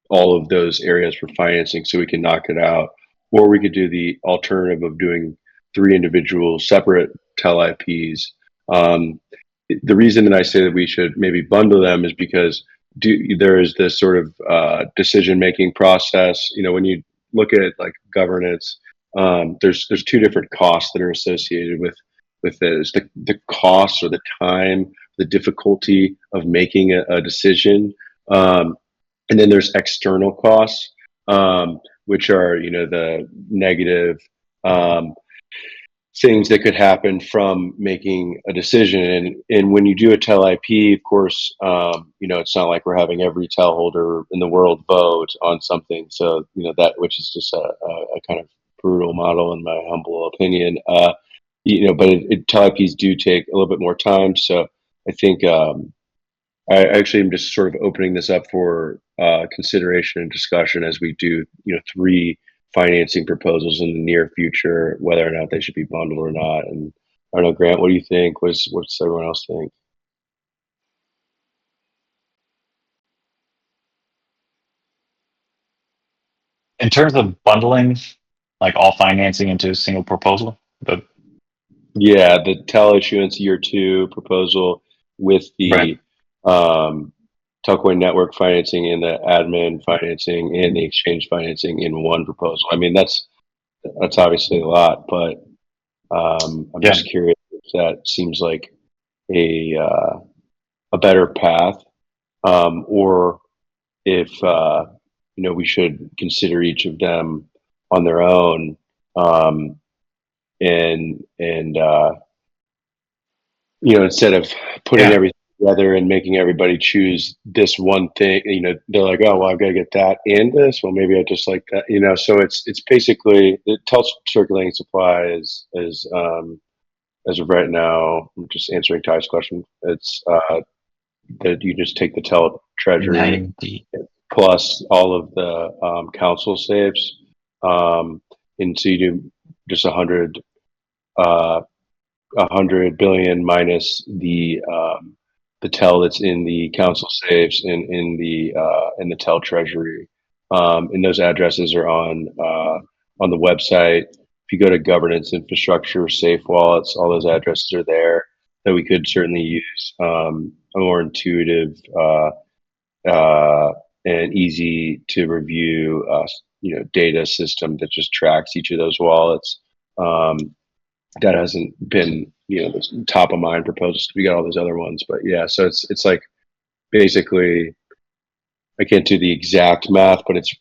all of those areas for financing, so we can knock it out. Or we could do the alternative of doing 3 individual separate TEL IPs. The reason that I say that we should maybe bundle them is because there is this sort of decision-making process. When you look at governance, there's 2 different costs that are associated with this: the cost or the time, the difficulty of making a decision, and then there's external costs, which are the negative things that could happen from making a decision. And when you do a TEL IP, of course, it's not like we're having every TEL holder in the world vote on something. So that, which is just a kind of brutal model in my humble opinion. But TEL IPs do take a little bit more time. So I think I actually am just sort of opening this up for consideration and discussion as we do 3 financing proposals in the near future, whether or not they should be bundled or not. And I don't know, Grant, what do you think? What's everyone else think? In terms of bundling, like all financing into a single proposal, but Yeah, the TEL issuance year 2 proposal with the right. Telcoin network financing and the admin financing and the exchange financing in one proposal. I mean, that's obviously a lot, but I'm Yeah. just curious if that seems like a better path, or if we should consider each of them on their own, and instead of putting Yeah. everything together and making everybody choose this one thing. They're like, oh well, I've got to get that and this. Well, maybe I just like that. So it's basically the TEL circulating supply is as of right now. I'm just answering Ty's question. It's that you just take the TEL treasury 90. plus all of the council saves, and so you do just 100 billion minus the TEL that's in the council saves and in the TEL treasury, and those addresses are on the website. If you go to governance, infrastructure, safe wallets, all those addresses are there. That we could certainly use a more intuitive and easy to review data system that just tracks each of those wallets. That hasn't been the top of mind proposals. We got all those other ones, but yeah. So it's like basically, I can't do the exact math, but it's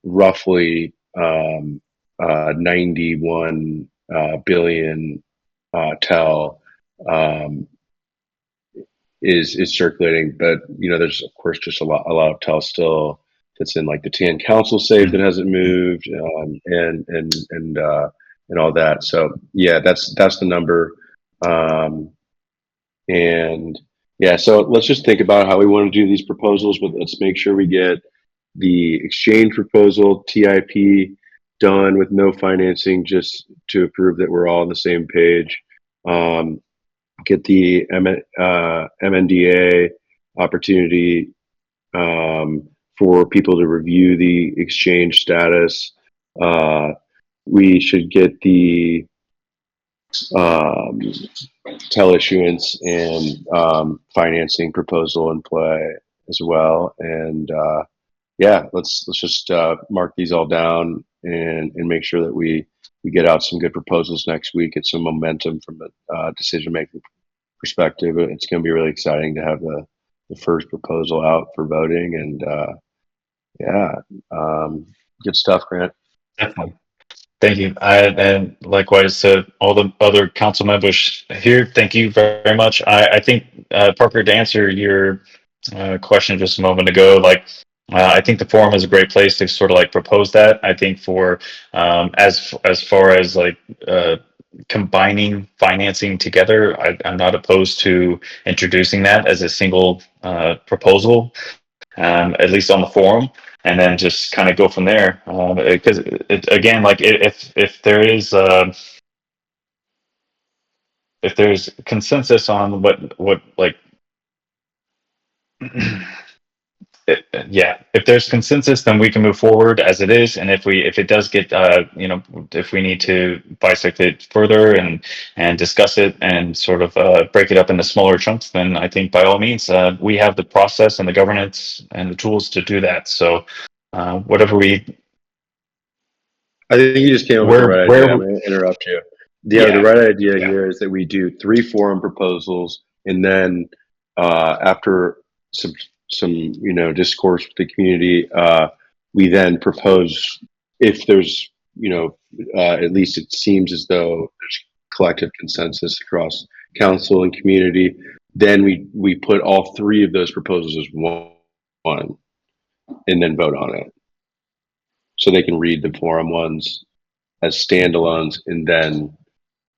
roughly 91 billion TEL is circulating, but there's of course just a lot of TEL still that's in like the TN council safe that hasn't moved, and all that. So yeah, that's the number, and yeah. So let's just think about how we want to do these proposals, but let's make sure we get the exchange proposal TIP done with no financing, just to prove that we're all on the same page. Get the MNDA opportunity for people to review the exchange status, We should get the TEL issuance and financing proposal in play as well. And yeah, let's just mark these all down and make sure that we get out some good proposals next week. Get some momentum from a decision making perspective. It's going to be really exciting to have the first proposal out for voting. And yeah, good stuff, Grant. Definitely. Thank you. And likewise to all the other council members here, thank you very much. I think, Parker, to answer your question just a moment ago, I think the forum is a great place to sort of like propose that. I think for as far as combining financing together, I'm not opposed to introducing that as a single proposal, at least on the forum, and then just kind of go from there. Because again, if there's consensus on what yeah, if there's consensus, then we can move forward as it is. And if it does get, if we need to bisect it further and discuss it and sort of break it up into smaller chunks, then I think by all means, we have the process and the governance and the tools to do that. So whatever I think you just came up with the right idea. I'm going to interrupt you. The right idea here is that we do 3 forum proposals, and then after some discourse with the community, we then propose, if there's at least it seems as though there's collective consensus across council and community, then we put all 3 of those proposals as one and then vote on it, so they can read the forum ones as standalones and then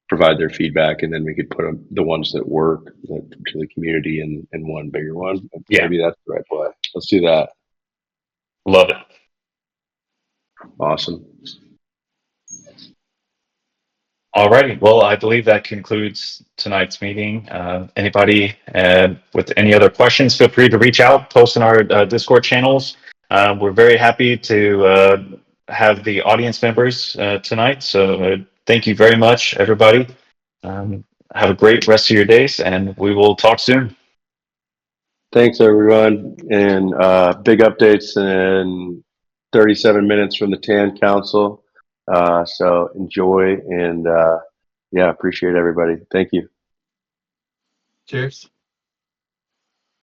provide their feedback, and then we could put the ones that work to the community in one bigger one. Maybe that's the right play. Let's do that. love it. Awesome. Alrighty. Well, I believe that concludes tonight's meeting. Anybody with any other questions, feel free to reach out, post in our Discord channels. We're very happy to have the audience members tonight. So thank you very much, everybody. Have a great rest of your days, and we will talk soon. Thanks, everyone. And big updates in 37 minutes from the TAN Council. So enjoy, and yeah, appreciate everybody. Thank you. Cheers.